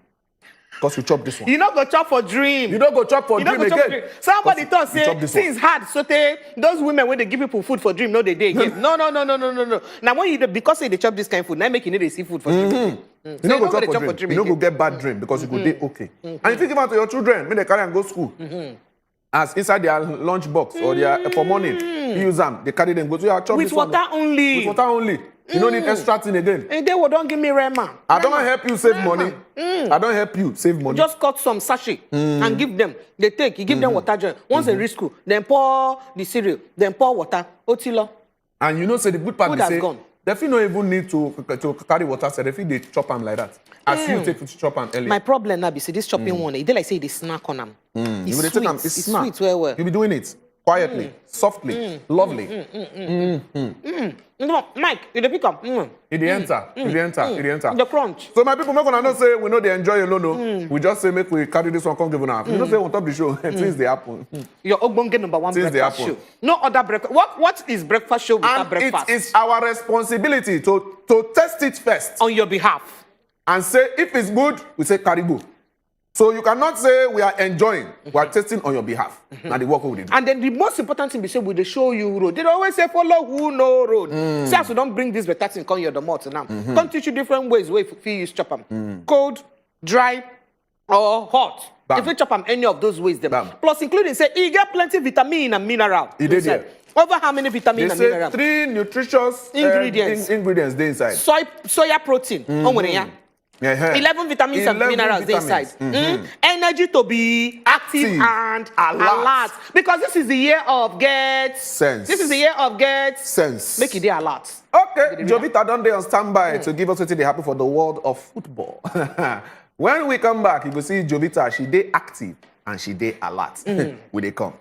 Because you chop this one. You don't go chop for dream. You don't go chop for dream again. Somebody thought say things hard. So those women when they give people food for dream, no they again. No. Now when you because they chop this kind of food, now make you need to see food for dream. You don't go chop for dream. You don't go get bad dream because you go dey okay. And if you give out to your children, when they carry and go school, as inside their lunch box or their for morning, you use them. They carry them go to your chop with water only. With water only. You don't need extra thing again. And they will don't give me Rema. I don't help you save money. I don't help you save money. Just cut some sachet and give them. They take, you give them water. Once they reach school, then pour the cereal, then pour water. Otilo. And you know, say the good part is say, gone. they feel not even need to carry water, so they feel they chop them like that. As you take to chop them early. My problem now be say this chopping one, they like say they snack on them. It's sweet. sweet. It's sweet. Well. You'll be doing it quietly, softly, lovely. No, Mike, you pick up. It enter. The crunch. So my people, make una know say we know they enjoy alone. We just say make we carry this one, come give una. You know say on top of the show, things they happen. Your Ogbonge number one things breakfast show. No other breakfast. What is breakfast show without breakfast? It is our responsibility to test it first on your behalf and say if it's good, we say carry go. So you cannot say we are enjoying, we are testing on your behalf. Now the work we do. And then the most important thing be say we dey show you road. They always say follow who know road. Say as we don't bring this better thing come your domot now. Come teach you different ways where if you use chop them. Cold, dry, or hot. Bam. If you chop them any of those ways them. Bam. Plus including say you get plenty vitamin and mineral. Over how many vitamins and minerals? 3 nutritious ingredients they inside. Soya protein. 11 vitamins and minerals inside. Energy to be active and alert. Because this is the year of get sense. This is the year of get sense. Make it alert. Okay, Jovita done there on standby to give us what they happen for the world of football. When we come back, you will see Jovita, she dey active and she dey alert. Will they come?